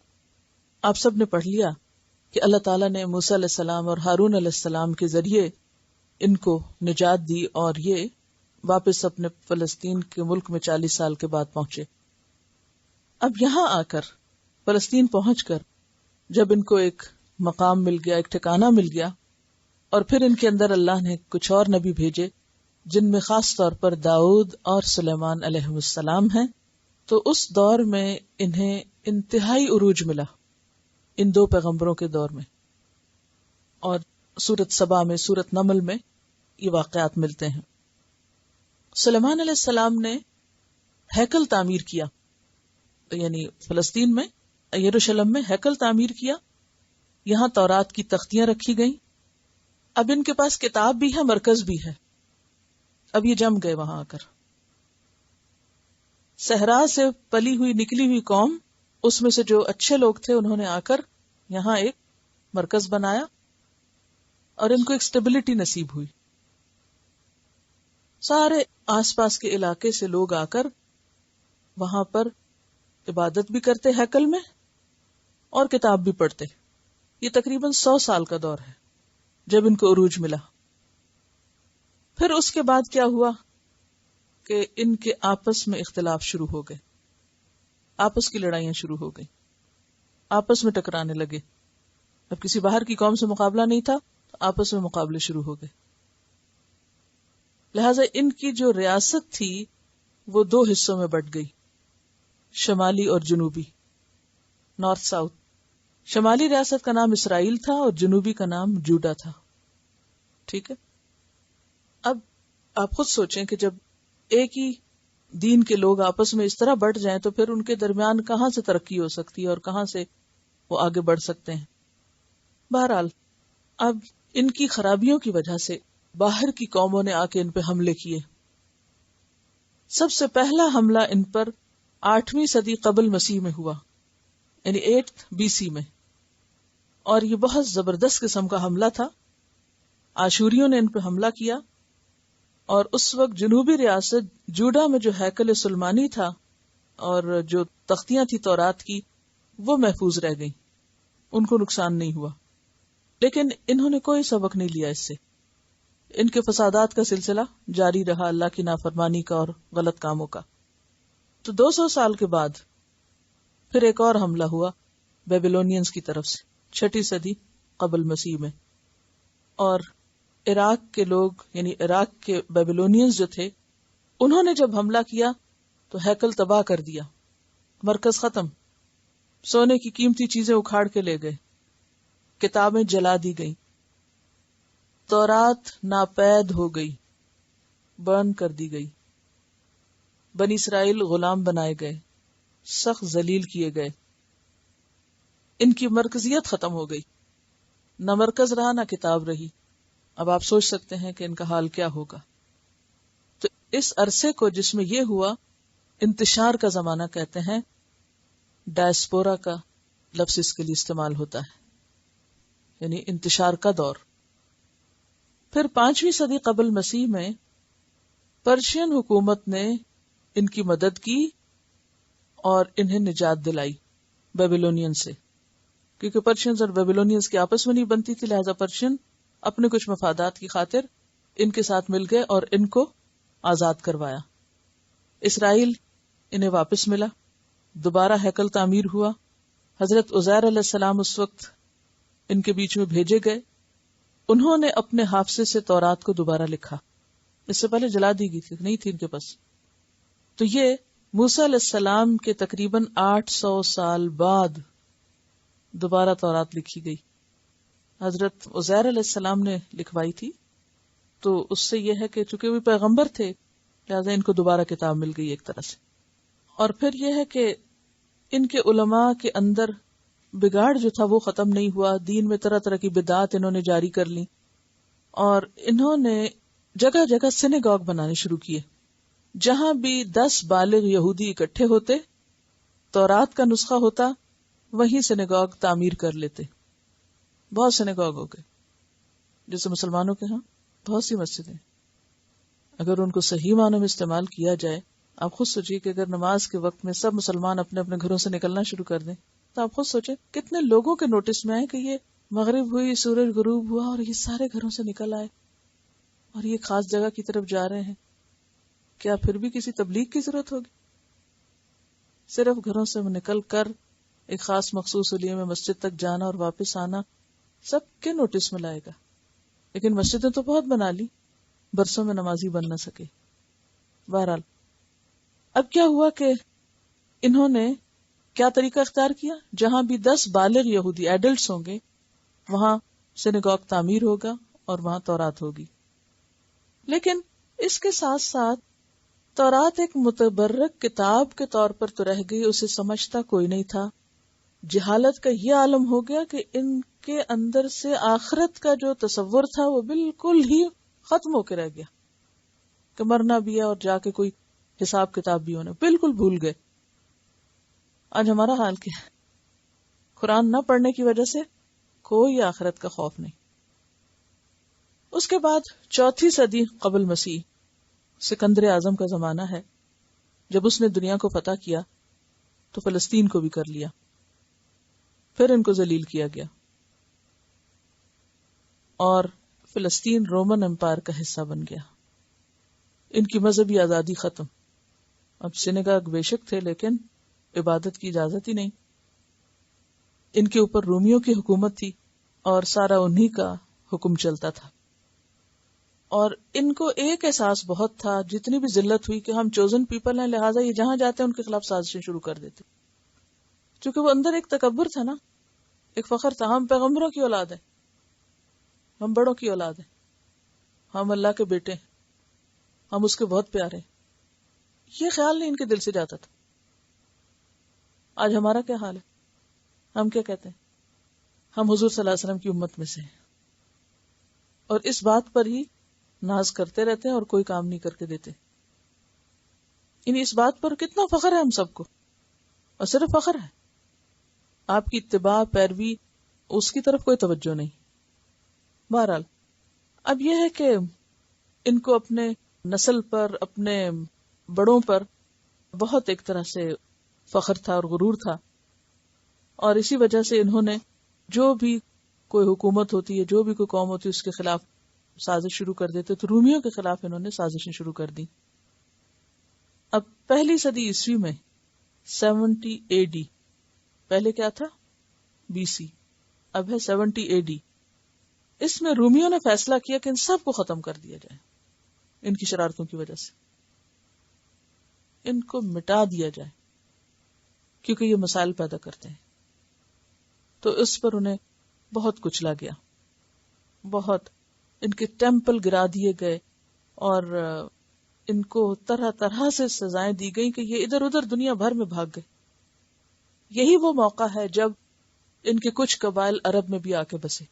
آپ سب نے پڑھ لیا کہ اللہ تعالیٰ نے موسیٰ علیہ السلام اور ہارون علیہ السلام کے ذریعے ان کو نجات دی اور یہ واپس اپنے فلسطین کے ملک میں 40 سال کے بعد پہنچے. اب یہاں آ کر فلسطین پہنچ کر جب ان کو ایک مقام مل گیا، ایک ٹھکانہ مل گیا، اور پھر ان کے اندر اللہ نے کچھ اور نبی بھیجے جن میں خاص طور پر داؤد اور سلیمان علیہ السلام ہیں، تو اس دور میں انہیں انتہائی عروج ملا ان دو پیغمبروں کے دور میں. اور سورۃ سبا میں، سورۃ نمل میں یہ واقعات ملتے ہیں. سلیمان علیہ السلام نے ہیکل تعمیر کیا، یعنی فلسطین میں یروشلم میں ہیکل تعمیر کیا. یہاں تورات کی تختیاں رکھی گئیں اب ان کے پاس کتاب بھی ہے، مرکز بھی ہے. اب یہ جم گئے وہاں آ کر. صحرا سے پلی ہوئی نکلی ہوئی قوم، اس میں سے جو اچھے لوگ تھے انہوں نے آ کر یہاں ایک مرکز بنایا اور ان کو ایک سٹیبلٹی نصیب ہوئی. سارے آس پاس کے علاقے سے لوگ آ کر وہاں پر عبادت بھی کرتے ہیکل میں اور کتاب بھی پڑھتے. یہ تقریباً 100 سال کا دور ہے جب ان کو عروج ملا. پھر اس کے بعد کیا ہوا کہ ان کے آپس میں اختلاف شروع ہو گئے، آپس کی لڑائیاں شروع ہو گئی، آپس میں ٹکرانے لگے. اب کسی باہر کی قوم سے مقابلہ نہیں تھا تو آپس میں مقابلے شروع ہو گئے. لہذا ان کی جو ریاست تھی وہ 2 حصوں میں بٹ گئی، شمالی اور جنوبی، نارتھ ساؤتھ. شمالی ریاست کا نام اسرائیل تھا اور جنوبی کا نام جوڈا تھا. ٹھیک ہے. اب آپ خود سوچیں کہ جب ایک ہی دین کے لوگ آپس میں اس طرح بٹ جائیں تو پھر ان کے درمیان کہاں سے ترقی ہو سکتی ہے اور کہاں سے وہ آگے بڑھ سکتے ہیں. بہرحال اب ان کی خرابیوں کی وجہ سے باہر کی قوموں نے آ کے ان پہ حملے کیے. سب سے پہلا حملہ ان پر 8ویں صدی قبل مسیح میں ہوا، یعنی 8 BC میں، اور یہ بہت زبردست قسم کا حملہ تھا. آشوریوں نے ان پہ حملہ کیا اور اس وقت جنوبی ریاست جوڈا میں جو ہیکل سلمانی تھا اور جو تختیاں تھی تورات کی وہ محفوظ رہ گئیں، ان کو نقصان نہیں ہوا. لیکن انہوں نے کوئی سبق نہیں لیا اس سے. ان کے فسادات کا سلسلہ جاری رہا، اللہ کی نافرمانی کا اور غلط کاموں کا. تو 200 سال کے بعد پھر ایک اور حملہ ہوا بیبیلونینز کی طرف سے 6 صدی قبل مسیح میں. اور عراق کے لوگ یعنی عراق کے بیبیلونینز جو تھے انہوں نے جب حملہ کیا تو ہیکل تباہ کر دیا، مرکز ختم، سونے کی قیمتی چیزیں اکھاڑ کے لے گئے، کتابیں جلا دی گئیں، تورات ناپید ہو گئی، برن کر دی گئی، بنی اسرائیل غلام بنائے گئے، سخت ذلیل کیے گئے. ان کی مرکزیت ختم ہو گئی، نہ مرکز رہا نہ کتاب رہی. اب آپ سوچ سکتے ہیں کہ ان کا حال کیا ہوگا. تو اس عرصے کو جس میں یہ ہوا انتشار کا زمانہ کہتے ہیں. ڈائسپورا کا لفظ اس کے لیے استعمال ہوتا ہے، یعنی انتشار کا دور. پھر 5ویں صدی قبل مسیح میں پرشین حکومت نے ان کی مدد کی اور انہیں نجات دلائی بیبیلونین سے، کیونکہ پرشینز اور بیبیلونینز کی آپس میں نہیں بنتی تھی. لہذا پرشین اپنے کچھ مفادات کی خاطر ان کے ساتھ مل گئے اور ان کو آزاد کروایا. اسرائیل انہیں واپس ملا، دوبارہ ہیکل تعمیر ہوا. حضرت عزیر علیہ السلام اس وقت ان کے بیچ میں بھیجے گئے. انہوں نے اپنے حافظے سے تورات کو دوبارہ لکھا، اس سے پہلے جلا دی گئی تھی، نہیں تھی ان کے پاس. تو یہ موسیٰ علیہ السلام کے تقریباً 800 سال بعد دوبارہ تورات لکھی گئی. حضرت عزیر علیہ السلام نے لکھوائی تھی. تو اس سے یہ ہے کہ چونکہ وہ پیغمبر تھے لہذا ان کو دوبارہ کتاب مل گئی ایک طرح سے. اور پھر یہ ہے کہ ان کے علماء کے اندر بگاڑ جو تھا وہ ختم نہیں ہوا. دین میں طرح طرح کی بدعات انہوں نے جاری کر لی اور انہوں نے جگہ جگہ سینیگاگ بنانے شروع کیے. جہاں بھی 10 بالغ یہودی اکٹھے ہوتے، تورات کا نسخہ ہوتا، وہیں سینیگاگ تعمیر کر لیتے. بہت سینیگاگ ہو گئے، جیسے مسلمانوں کے ہاں بہت سی مسجدیں. اگر ان کو صحیح معنوں میں استعمال کیا جائے، آپ خود سوچیے کہ اگر نماز کے وقت میں سب مسلمان اپنے اپنے گھروں سے نکلنا شروع کر دیں تو آپ خود سوچیں کتنے لوگوں کے نوٹس میں آئے کہ یہ مغرب ہوئی، سورج غروب ہوا اور یہ سارے گھروں سے نکل آئے اور یہ خاص جگہ کی طرف جا رہے ہیں. کیا پھر بھی کسی تبلیغ کی ضرورت ہوگی؟ صرف گھروں سے نکل کر ایک خاص مخصوص علیے میں مسجد تک جانا اور واپس آنا سب کے نوٹس میں لائے گا. لیکن مسجدیں تو بہت بنا لی، برسوں میں نمازی بن نہ سکے. بہرحال اب کیا ہوا کہ انہوں نے کیا طریقہ اختیار کیا؟ جہاں بھی 10 بالغ یہودی ایڈلٹس ہوں گے وہاں سینیگاگ تعمیر ہوگا اور وہاں تورات ہوگی. لیکن اس کے ساتھ ساتھ تورات ایک متبرک کتاب کے طور پر تو رہ گئی، اسے سمجھتا کوئی نہیں تھا. جہالت کا یہ عالم ہو گیا کہ ان کے اندر سے آخرت کا جو تصور تھا وہ بالکل ہی ختم ہو کے رہ گیا کہ مرنا بھی ہے اور جا کے کوئی حساب کتاب بھی ہونا، بالکل بھول گئے. آج ہمارا حال کیا ہے؟ قرآن نہ پڑھنے کی وجہ سے کوئی آخرت کا خوف نہیں. اس کے بعد 4 صدی قبل مسیح سکندر اعظم کا زمانہ ہے. جب اس نے دنیا کو فتح کیا تو فلسطین کو بھی کر لیا، پھر ان کو ذلیل کیا گیا اور فلسطین رومن امپائر کا حصہ بن گیا. ان کی مذہبی آزادی ختم. اب سینگاگ بے شک تھے لیکن عبادت کی اجازت ہی نہیں. ان کے اوپر رومیوں کی حکومت تھی اور سارا انہی کا حکم چلتا تھا. اور ان کو ایک احساس بہت تھا، جتنی بھی ذلت ہوئی، کہ ہم چوزن پیپل ہیں، لہٰذا یہ جہاں جاتے ہیں ان کے خلاف سازشیں شروع کر دیتے. چونکہ وہ اندر ایک تکبر تھا نا، ایک فخر تھا، ہم پیغمبروں کی اولاد ہیں، ہم بڑوں کی اولاد ہیں، ہم اللہ کے بیٹے ہیں، ہم اس کے بہت پیارے ہیں. یہ خیال نہیں ان کے دل سے جاتا تھا. آج ہمارا کیا حال ہے؟ ہم کیا کہتے ہیں؟ ہم حضور صلی اللہ علیہ وسلم کی امت میں سے ہیں اور اس بات پر ہی ناز کرتے رہتے ہیں اور کوئی کام نہیں کر کے دیتے. یعنی اس بات پر کتنا فخر ہے ہم سب کو، اور صرف فخر ہے، آپ کی اتباع پیروی اس کی طرف کوئی توجہ نہیں. بہرحال اب یہ ہے کہ ان کو اپنے نسل پر، اپنے بڑوں پر بہت ایک طرح سے فخر تھا اور غرور تھا، اور اسی وجہ سے انہوں نے جو بھی کوئی حکومت ہوتی ہے، جو بھی کوئی قوم ہوتی ہے، اس کے خلاف سازش شروع کر دیتے. تو رومیوں کے خلاف انہوں نے سازشیں شروع کر دی. اب پہلی صدی عیسوی میں 70 AD، پہلے کیا تھا؟ BC، اب ہے 70 AD. اس میں رومیوں نے فیصلہ کیا کہ ان سب کو ختم کر دیا جائے. ان کی شرارتوں کی وجہ سے ان کو مٹا دیا جائے، کیونکہ یہ مسائل پیدا کرتے ہیں. تو اس پر انہیں بہت کچلا گیا، بہت. ان کے ٹیمپل گرا دیے گئے اور ان کو طرح طرح سے سزائیں دی گئیں کہ یہ ادھر ادھر دنیا بھر میں بھاگ گئے. یہی وہ موقع ہے جب ان کے کچھ قبائل عرب میں بھی آ کے بسے.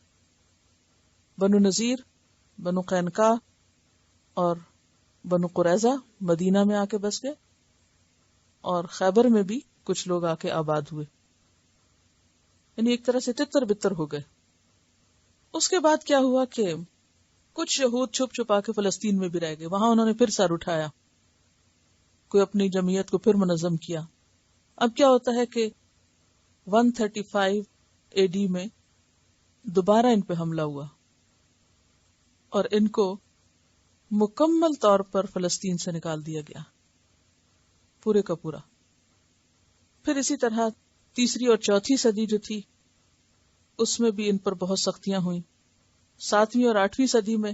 بنو نذیر، بنو قینقاع اور بنو قریظہ مدینہ میں آ کے بس گئے، اور خیبر میں بھی کچھ لوگ آ کے آباد ہوئے. یعنی ایک طرح سے تتر بتر ہو گئے. اس کے بعد کیا ہوا کہ کچھ یہود چھپ چھپا کے فلسطین میں بھی رہ گئے. وہاں انہوں نے پھر سر اٹھایا، کوئی اپنی جمعیت کو پھر منظم کیا. اب کیا ہوتا ہے کہ 135 AD میں دوبارہ ان پہ حملہ ہوا اور ان کو مکمل طور پر فلسطین سے نکال دیا گیا، پورے کا پورا. پھر اسی طرح تیسری اور چوتھی صدی جو تھی اس میں بھی ان پر بہت سختیاں ہوئیں. 7ویں اور 8ویں صدی میں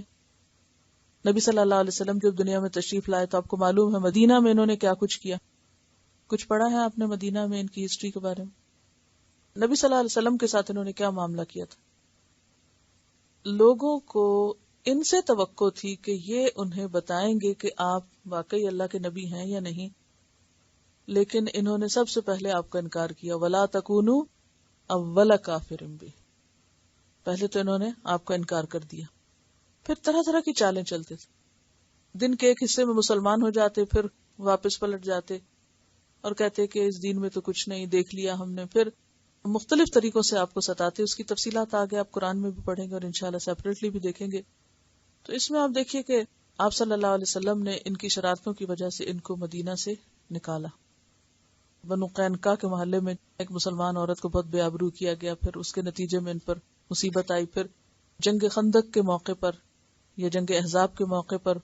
نبی صلی اللہ علیہ وسلم جب دنیا میں تشریف لائے تو آپ کو معلوم ہے مدینہ میں انہوں نے کیا کچھ کیا. کچھ پڑھا ہے آپ نے مدینہ میں ان کی ہسٹری کے بارے میں؟ نبی صلی اللہ علیہ وسلم کے ساتھ انہوں نے کیا معاملہ کیا تھا؟ لوگوں کو ان سے توقع تھی کہ یہ انہیں بتائیں گے کہ آپ واقعی اللہ کے نبی ہیں یا نہیں، لیکن انہوں نے سب سے پہلے آپ کا انکار کیا. وَلَا تَكُونُوا أَوَّلَ كَافِرٍ بِهِ، پہلے تو انہوں نے آپ کا انکار کر دیا. پھر طرح طرح کی چالیں چلتے تھے. دن کے ایک حصے میں مسلمان ہو جاتے، پھر واپس پلٹ جاتے اور کہتے کہ اس دین میں تو کچھ نہیں، دیکھ لیا ہم نے. پھر مختلف طریقوں سے آپ کو ستاتے. اس کی تفصیلات آگے آپ قرآن میں بھی پڑھیں گے اور انشاءاللہ سیپریٹلی بھی دیکھیں گے. تو اس میں آپ دیکھیے کہ آپ صلی اللہ علیہ وسلم نے ان کی شرارتوں کی وجہ سے ان کو مدینہ سے نکالا. بنو قینقاع کے محلے میں ایک مسلمان عورت کو بہت بے آبرو کیا گیا، پھر اس کے نتیجے میں ان پر مصیبت آئی. پھر جنگ خندق کے موقع پر یا جنگ احزاب کے موقع پر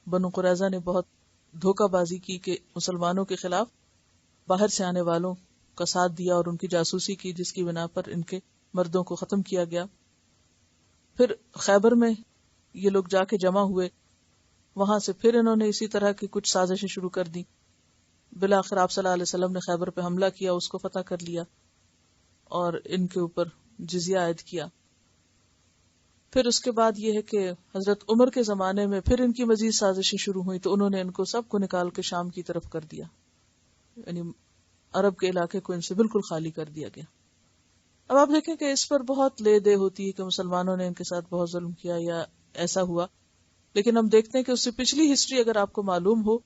بنو قریظہ نے بہت دھوکہ بازی کی کہ مسلمانوں کے خلاف باہر سے آنے والوں کا ساتھ دیا اور ان کی جاسوسی کی، جس کی بنا پر ان کے مردوں کو ختم کیا گیا. پھر خیبر میں یہ لوگ جا کے جمع ہوئے، وہاں سے پھر انہوں نے اسی طرح کی کچھ سازشیں شروع کر دی. بالآخر آپ صلی اللہ علیہ وسلم نے خیبر پہ حملہ کیا، اس کو فتح کر لیا اور ان کے اوپر جزیہ عائد کیا. پھر اس کے بعد یہ ہے کہ حضرت عمر کے زمانے میں پھر ان کی مزید سازشیں شروع ہوئی، تو انہوں نے ان کو سب کو نکال کے شام کی طرف کر دیا، یعنی عرب کے علاقے کو ان سے بالکل خالی کر دیا گیا. اب آپ دیکھیں کہ اس پر بہت لے دے ہوتی ہے کہ مسلمانوں نے ان کے ساتھ بہت ظلم کیا یا ایسا ہوا، لیکن ہم دیکھتے ہیں کہ اس سے پچھلی ہسٹری اگر آپ کو معلوم ہو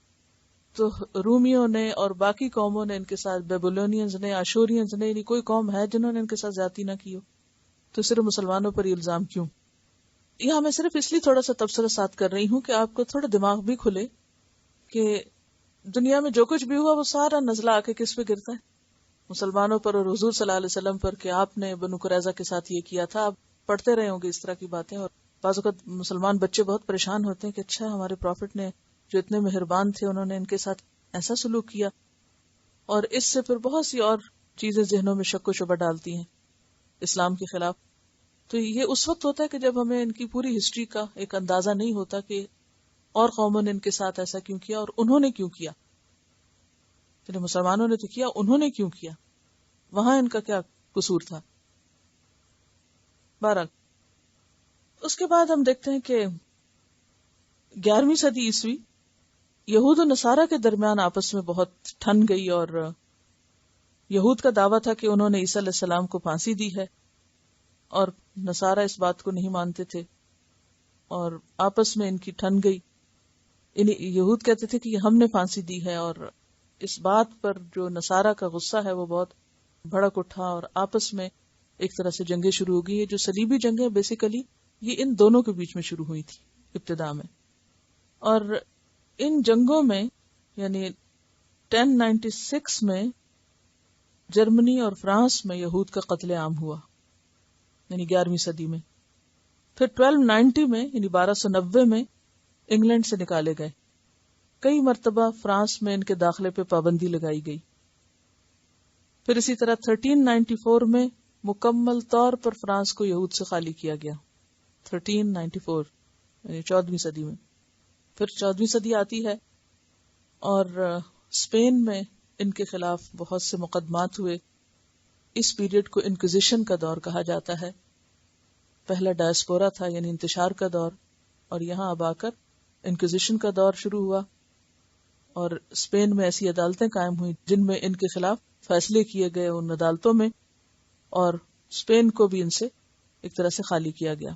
تو رومیوں نے اور باقی قوموں نے ان کے ساتھ، بیبلونینز نے، آشورینز نے، یعنی کوئی قوم ہے جنہوں نے ان کے ساتھ زیادتی نہ کی ہو، تو صرف مسلمانوں پر یہ الزام کیوں؟ یہاں میں صرف اس لیے تھوڑا سا تبصرہ ساتھ کر رہی ہوں کہ آپ کو تھوڑا دماغ بھی کھلے کہ دنیا میں جو کچھ بھی ہوا وہ سارا نزلہ آ کے کس پہ گرتا ہے؟ مسلمانوں پر اور حضور صلی اللہ علیہ وسلم پر، کہ آپ نے بنو قریظہ کے ساتھ یہ کیا تھا. آپ پڑھتے رہے ہوں گے اس طرح کی باتیں، اور بعض اوقات مسلمان بچے بہت پریشان ہوتے ہیں کہ اچھا ہمارے پروفٹ نے جو اتنے مہربان تھے انہوں نے ان کے ساتھ ایسا سلوک کیا، اور اس سے پھر بہت سی اور چیزیں ذہنوں میں شک و شبہ ڈالتی ہیں اسلام کے خلاف. تو یہ اس وقت ہوتا ہے کہ جب ہمیں ان کی پوری ہسٹری کا ایک اندازہ نہیں ہوتا کہ اور قوموں نے ان کے ساتھ ایسا کیوں کیا اور انہوں نے کیوں کیا. چلے مسلمانوں نے تو کیا، انہوں نے کیوں کیا، وہاں ان کا کیا قصور تھا. بہرحال اس کے بعد ہم دیکھتے ہیں کہ 11ویں صدی عیسوی یہود و نصارہ کے درمیان آپس میں بہت ٹھن گئی، اور یہود کا دعویٰ تھا کہ انہوں نے عیسیٰ علیہ السلام کو پھانسی دی ہے، اور نصارہ اس بات کو نہیں مانتے تھے، اور آپس میں ان کی ٹھن گئی. یعنی یہود کہتے تھے کہ ہم نے پھانسی دی ہے، اور اس بات پر جو نصارہ کا غصہ ہے وہ بہت بھڑک اٹھا، اور آپس میں ایک طرح سے جنگیں شروع ہو گئی. یہ جو صلیبی جنگیں بیسیکلی یہ ان دونوں کے بیچ میں شروع ہوئی تھی ابتدا میں، اور ان جنگوں میں یعنی 1096 میں جرمنی اور فرانس میں یہود کا قتل عام ہوا، یعنی 11ویں صدی میں. پھر 1290 میں یعنی 1290 میں انگلینڈ سے نکالے گئے. کئی مرتبہ فرانس میں ان کے داخلے پہ پابندی لگائی گئی. پھر اسی طرح 1394 میں مکمل طور پر فرانس کو یہود سے خالی کیا گیا. 1394 یعنی 14ویں صدی میں. پھر 14ویں صدی آتی ہے اور اسپین میں ان کے خلاف بہت سے مقدمات ہوئے. اس پیریڈ کو انکوزیشن کا دور کہا جاتا ہے. پہلا ڈائسپورا تھا یعنی انتشار کا دور، اور یہاں اب آ کر انکوزیشن کا دور شروع ہوا، اور اسپین میں ایسی عدالتیں قائم ہوئی جن میں ان کے خلاف فیصلے کیے گئے ان عدالتوں میں، اور اسپین کو بھی ان سے ایک طرح سے خالی کیا گیا.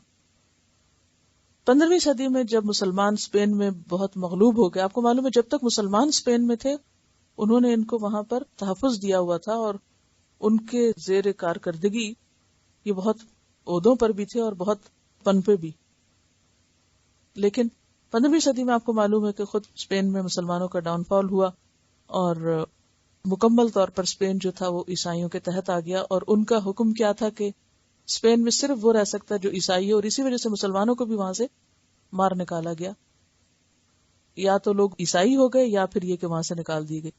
15ویں صدی میں جب مسلمان اسپین میں بہت مغلوب ہو گئے، آپ کو معلوم ہے جب تک مسلمان اسپین میں تھے انہوں نے ان کو وہاں پر تحفظ دیا ہوا تھا، اور ان کے زیر کارکردگی یہ بہت عہدوں پر بھی تھے اور بہت پن پہ بھی. لیکن 15ویں صدی میں آپ کو معلوم ہے کہ خود اسپین میں مسلمانوں کا ڈاؤن فال ہوا، اور مکمل طور پر اسپین جو تھا وہ عیسائیوں کے تحت آ گیا. اور ان کا حکم کیا تھا کہ اسپین میں صرف وہ رہ سکتا ہے جو عیسائی ہے، اور اسی وجہ سے مسلمانوں کو بھی وہاں سے مار نکالا گیا. یا تو لوگ عیسائی ہو گئے یا پھر یہ کہ وہاں سے نکال دیے گئے.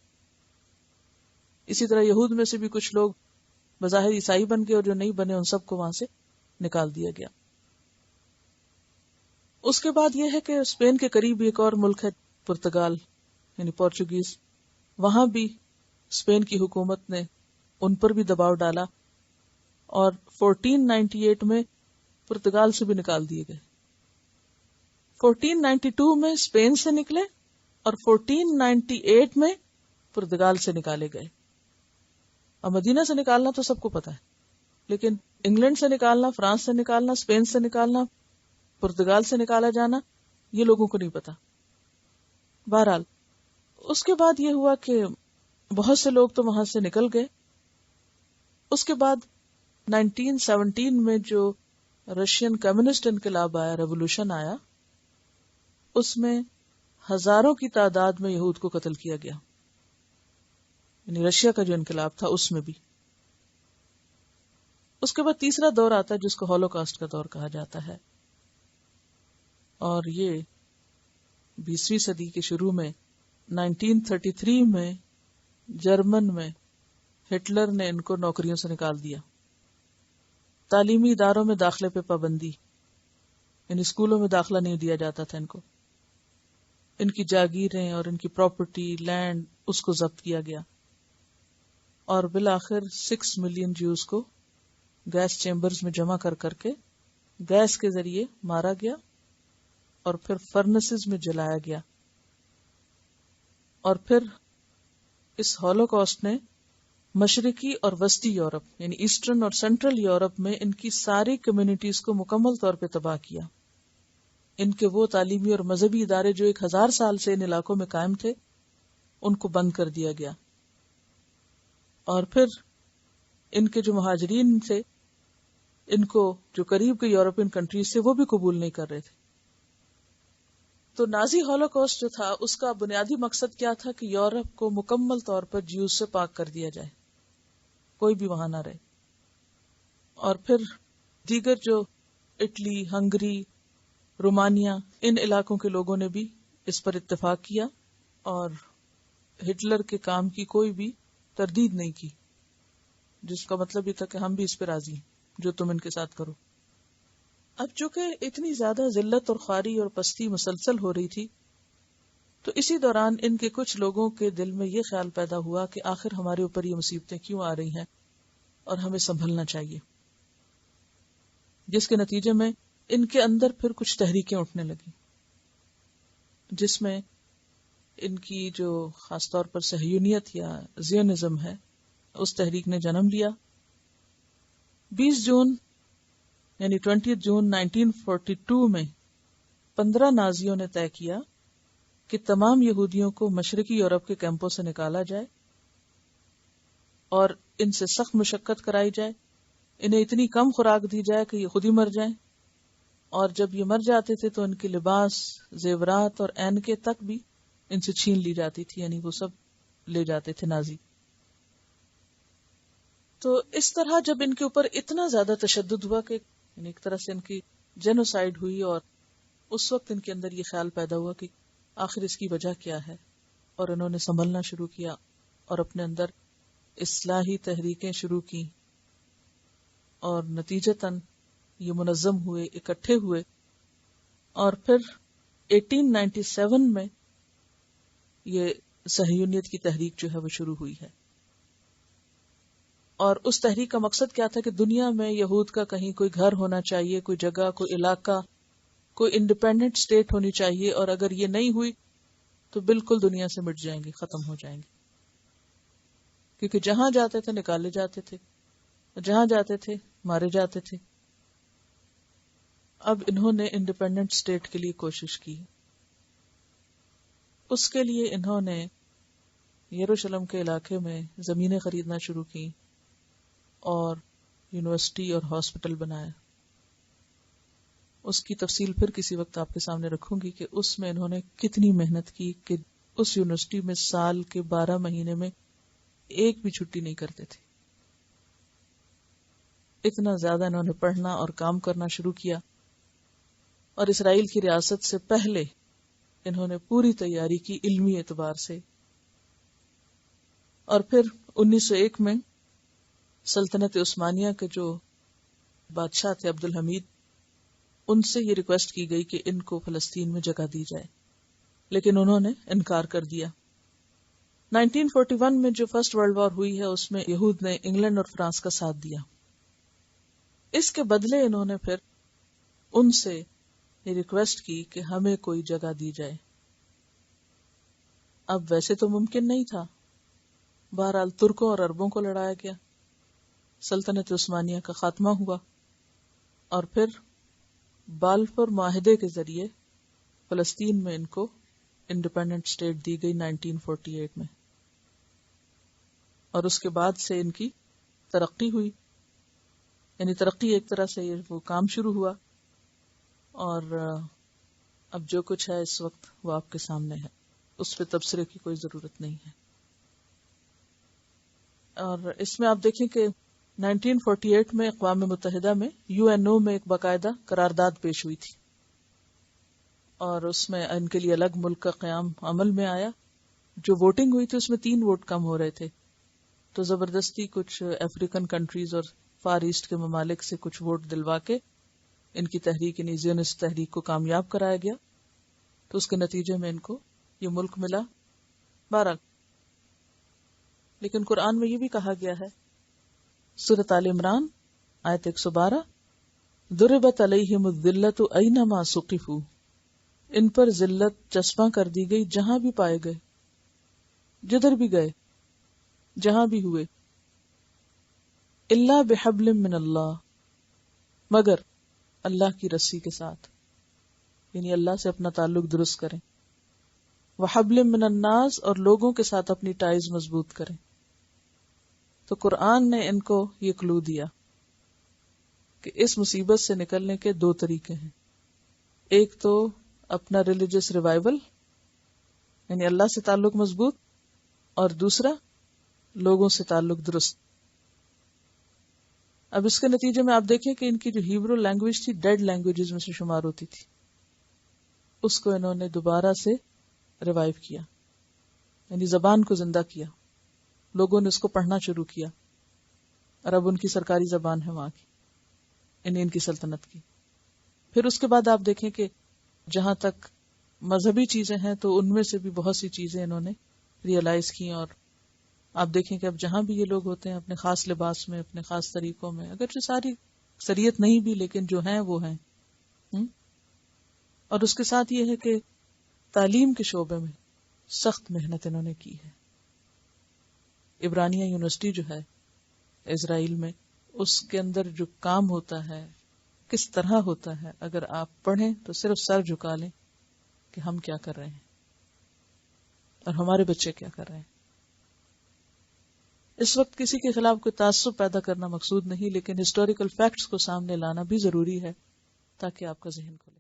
اسی طرح یہود میں سے بھی کچھ لوگ بظاہر عیسائی بن گئے، اور جو نہیں بنے ان سب کو وہاں سے نکال دیا گیا. اس کے بعد یہ ہے کہ اسپین کے قریب ایک اور ملک ہے پرتگال یعنی پورچوگیز. وہاں بھی اسپین کی حکومت نے ان پر بھی دباؤ ڈالا، اور 1498 میں پرتگال سے بھی نکال دیے گئے. 1492 میں اسپین سے نکلے، اور 1498 میں پرتگال سے نکالے گئے. اور مدینہ سے نکالنا تو سب کو پتا ہے، لیکن انگلینڈ سے نکالنا، فرانس سے نکالنا، اسپین سے نکالنا، پرتگال سے نکالا جانا، یہ لوگوں کو نہیں پتا. بہرحال اس کے بعد یہ ہوا کہ بہت سے لوگ تو وہاں سے نکل گئے. اس کے بعد 1917 میں جو رشین کمیونسٹ انقلاب آیا، ریولوشن آیا، اس میں ہزاروں کی تعداد میں یہود کو قتل کیا گیا. یعنی رشیا کا جو انقلاب تھا اس میں بھی. اس کے بعد تیسرا دور آتا ہے جس کو ہولوکاسٹ کا دور کہا جاتا ہے، اور یہ 20ویں صدی کے شروع میں 1933 میں جرمن میں ہٹلر نے ان کو نوکریوں سے نکال دیا. تعلیمی اداروں میں داخلے پہ پابندی، یعنی اسکولوں میں داخلہ نہیں دیا جاتا تھا ان کو. ان کی جاگیریں اور ان کی پراپرٹی لینڈ اس کو ضبط کیا گیا، اور بالآخر 6 ملین جیوز کو گیس چیمبرز میں جمع کر کر کے گیس کے ذریعے مارا گیا، اور پھر فرنسز میں جلایا گیا. اور پھر اس ہولوکاسٹ نے مشرقی اور وسطی یورپ یعنی ایسٹرن اور سینٹرل یورپ میں ان کی ساری کمیونٹیز کو مکمل طور پہ تباہ کیا. ان کے وہ تعلیمی اور مذہبی ادارے جو 1000 سال سے ان علاقوں میں قائم تھے ان کو بند کر دیا گیا. اور پھر ان کے جو مہاجرین تھے ان کو جو قریب کے یورپین کنٹریز تھے وہ بھی قبول نہیں کر رہے تھے. تو نازی ہولوکاسٹ جو تھا اس کا بنیادی مقصد کیا تھا کہ یورپ کو مکمل طور پر جیوز سے پاک کر دیا جائے, کوئی بھی وہاں نہ رہے. اور پھر دیگر جو اٹلی, ہنگری, رومانیہ ان علاقوں کے لوگوں نے بھی اس پر اتفاق کیا اور ہٹلر کے کام کی کوئی بھی تردید نہیں کی, جس کا مطلب یہ تھا کہ ہم بھی اس پہ راضی ہیں جو تم ان کے ساتھ کرو. اب چونکہ اتنی زیادہ ذلت اور خواری اور پستی مسلسل ہو رہی تھی تو اسی دوران ان کے کچھ لوگوں کے دل میں یہ خیال پیدا ہوا کہ آخر ہمارے اوپر یہ مصیبتیں کیوں آ رہی ہیں اور ہمیں سنبھلنا چاہیے, جس کے نتیجے میں ان کے اندر پھر کچھ تحریکیں اٹھنے لگیں جس میں ان کی جو خاص طور پر صہیونیت یا زیونزم ہے اس تحریک نے جنم لیا. 20 جون یعنی 20 جون 1942 میں 15 نازیوں نے طے کیا کہ تمام یہودیوں کو مشرقی یورپ کے کیمپوں سے نکالا جائے اور ان سے سخت مشقت کرائی جائے, انہیں اتنی کم خوراک دی جائے کہ یہ خود ہی مر جائیں, اور جب یہ مر جاتے تھے تو ان کے لباس, زیورات اور اینکیں تک بھی ان سے چھین لی جاتی تھی, یعنی وہ سب لے جاتے تھے نازی. تو اس طرح جب ان کے اوپر اتنا زیادہ تشدد ہوا کہ یعنی ایک طرح سے ان کی جینوسائیڈ ہوئی, اور اس وقت ان کے اندر یہ خیال پیدا ہوا کہ آخر اس کی وجہ کیا ہے, اور انہوں نے سنبھلنا شروع کیا اور اپنے اندر اصلاحی تحریکیں شروع کی اور نتیجتاً یہ منظم ہوئے, اکٹھے ہوئے, اور پھر 1897 میں یہ صہیونیت کی تحریک جو ہے وہ شروع ہوئی ہے. اور اس تحریک کا مقصد کیا تھا کہ دنیا میں یہود کا کہیں کوئی گھر ہونا چاہیے, کوئی جگہ, کوئی علاقہ, کوئی انڈیپینڈنٹ اسٹیٹ ہونی چاہیے, اور اگر یہ نہیں ہوئی تو بالکل دنیا سے مٹ جائیں گے, ختم ہو جائیں گے, کیونکہ جہاں جاتے تھے نکالے جاتے تھے, جہاں جاتے تھے مارے جاتے تھے. اب انہوں نے انڈیپینڈنٹ اسٹیٹ کے لیے کوشش کی. اس کے لیے انہوں نے یروشلم کے علاقے میں زمینیں خریدنا شروع کی اور یونیورسٹی اور ہاسپٹل بنایا. اس کی تفصیل پھر کسی وقت آپ کے سامنے رکھوں گی کہ اس میں انہوں نے کتنی محنت کی کہ اس یونیورسٹی میں سال کے 12 مہینے میں ایک بھی چھٹی نہیں کرتے تھے. اتنا زیادہ انہوں نے پڑھنا اور کام کرنا شروع کیا, اور اسرائیل کی ریاست سے پہلے انہوں نے پوری تیاری کی علمی اعتبار سے. اور پھر 1901 میں سلطنت عثمانیہ کے جو بادشاہ تھے عبد الحمید, ان سے یہ ریکویسٹ کی گئی کہ ان کو فلسطین میں جگہ دی جائے, لیکن انہوں نے انکار کر دیا. 1941 میں جو فرسٹ ورلڈ وار ہوئی ہے اس میں یہود نے انگلینڈ اور فرانس کا ساتھ دیا. اس کے بدلے انہوں نے پھر ان سے یہ ریکویسٹ کی کہ ہمیں کوئی جگہ دی جائے. اب ویسے تو ممکن نہیں تھا, بہرحال ترکوں اور عربوں کو لڑایا گیا, سلطنت عثمانیہ کا خاتمہ ہوا, اور پھر بالفور معاہدے کے ذریعے فلسطین میں ان کو انڈیپینڈنٹ اسٹیٹ دی گئی 1948 میں. اور اس کے بعد سے ان کی ترقی ہوئی, یعنی ترقی ایک طرح سے وہ کام شروع ہوا, اور اب جو کچھ ہے اس وقت وہ آپ کے سامنے ہے, اس پہ تبصرے کی کوئی ضرورت نہیں ہے. اور اس میں آپ دیکھیں کہ 1948 میں اقوام متحدہ میں UNO میں ایک باقاعدہ قرارداد پیش ہوئی تھی, اور اس میں ان کے لیے الگ ملک کا قیام عمل میں آیا. جو ووٹنگ ہوئی تھی اس میں 3 ووٹ کم ہو رہے تھے, تو زبردستی کچھ افریقن کنٹریز اور فار ایسٹ کے ممالک سے کچھ ووٹ دلوا کے ان کی تحریک یعنی زیونسٹ تحریک کو کامیاب کرایا گیا. تو اس کے نتیجے میں ان کو یہ ملک ملا 12. لیکن قرآن میں یہ بھی کہا گیا ہے, سورۃ آل عمران آیت 112, ضربت علیہم الذلۃ اینما ثقفوا, ان پر ذلت چسپاں کر دی گئی جہاں بھی پائے گئے, جدھر بھی گئے, جہاں بھی ہوئے. الا بحبل من اللہ، مگر اللہ کی رسی کے ساتھ، یعنی اللہ سے اپنا تعلق درست کریں. وحبل من الناس، اور لوگوں کے ساتھ اپنی ٹائز مضبوط کریں. تو قرآن نے ان کو یہ کلو دیا کہ اس مصیبت سے نکلنے کے دو طریقے ہیں. ایک تو اپنا ریلیجس ریوائول، یعنی اللہ سے تعلق مضبوط، اور دوسرا لوگوں سے تعلق درست. اب اس کے نتیجے میں آپ دیکھیں کہ ان کی جو ہیبرو لینگویج تھی ڈیڈ لینگویجز میں سے شمار ہوتی تھی، اس کو انہوں نے دوبارہ سے ریوائیو کیا، یعنی زبان کو زندہ کیا. لوگوں نے اس کو پڑھنا شروع کیا اور اب ان کی سرکاری زبان ہے وہاں کی، ان کی سلطنت کی. پھر اس کے بعد آپ دیکھیں کہ جہاں تک مذہبی چیزیں ہیں تو ان میں سے بھی بہت سی چیزیں انہوں نے ریئلائز کی. اور آپ دیکھیں کہ اب جہاں بھی یہ لوگ ہوتے ہیں اپنے خاص لباس میں، اپنے خاص طریقوں میں، اگرچہ ساری شریعت نہیں بھی لیکن جو ہیں وہ ہیں. اور اس کے ساتھ یہ ہے کہ تعلیم کے شعبے میں سخت محنت انہوں نے کی ہے. عبرانیہ یونیورسٹی جو ہے اسرائیل میں، اس کے اندر جو کام ہوتا ہے کس طرح ہوتا ہے، اگر آپ پڑھیں تو صرف سر جھکا لیں کہ ہم کیا کر رہے ہیں اور ہمارے بچے کیا کر رہے ہیں. اس وقت کسی کے خلاف کوئی تعصب پیدا کرنا مقصود نہیں، لیکن ہسٹوریکل فیکٹس کو سامنے لانا بھی ضروری ہے تاکہ آپ کا ذہن کھلے.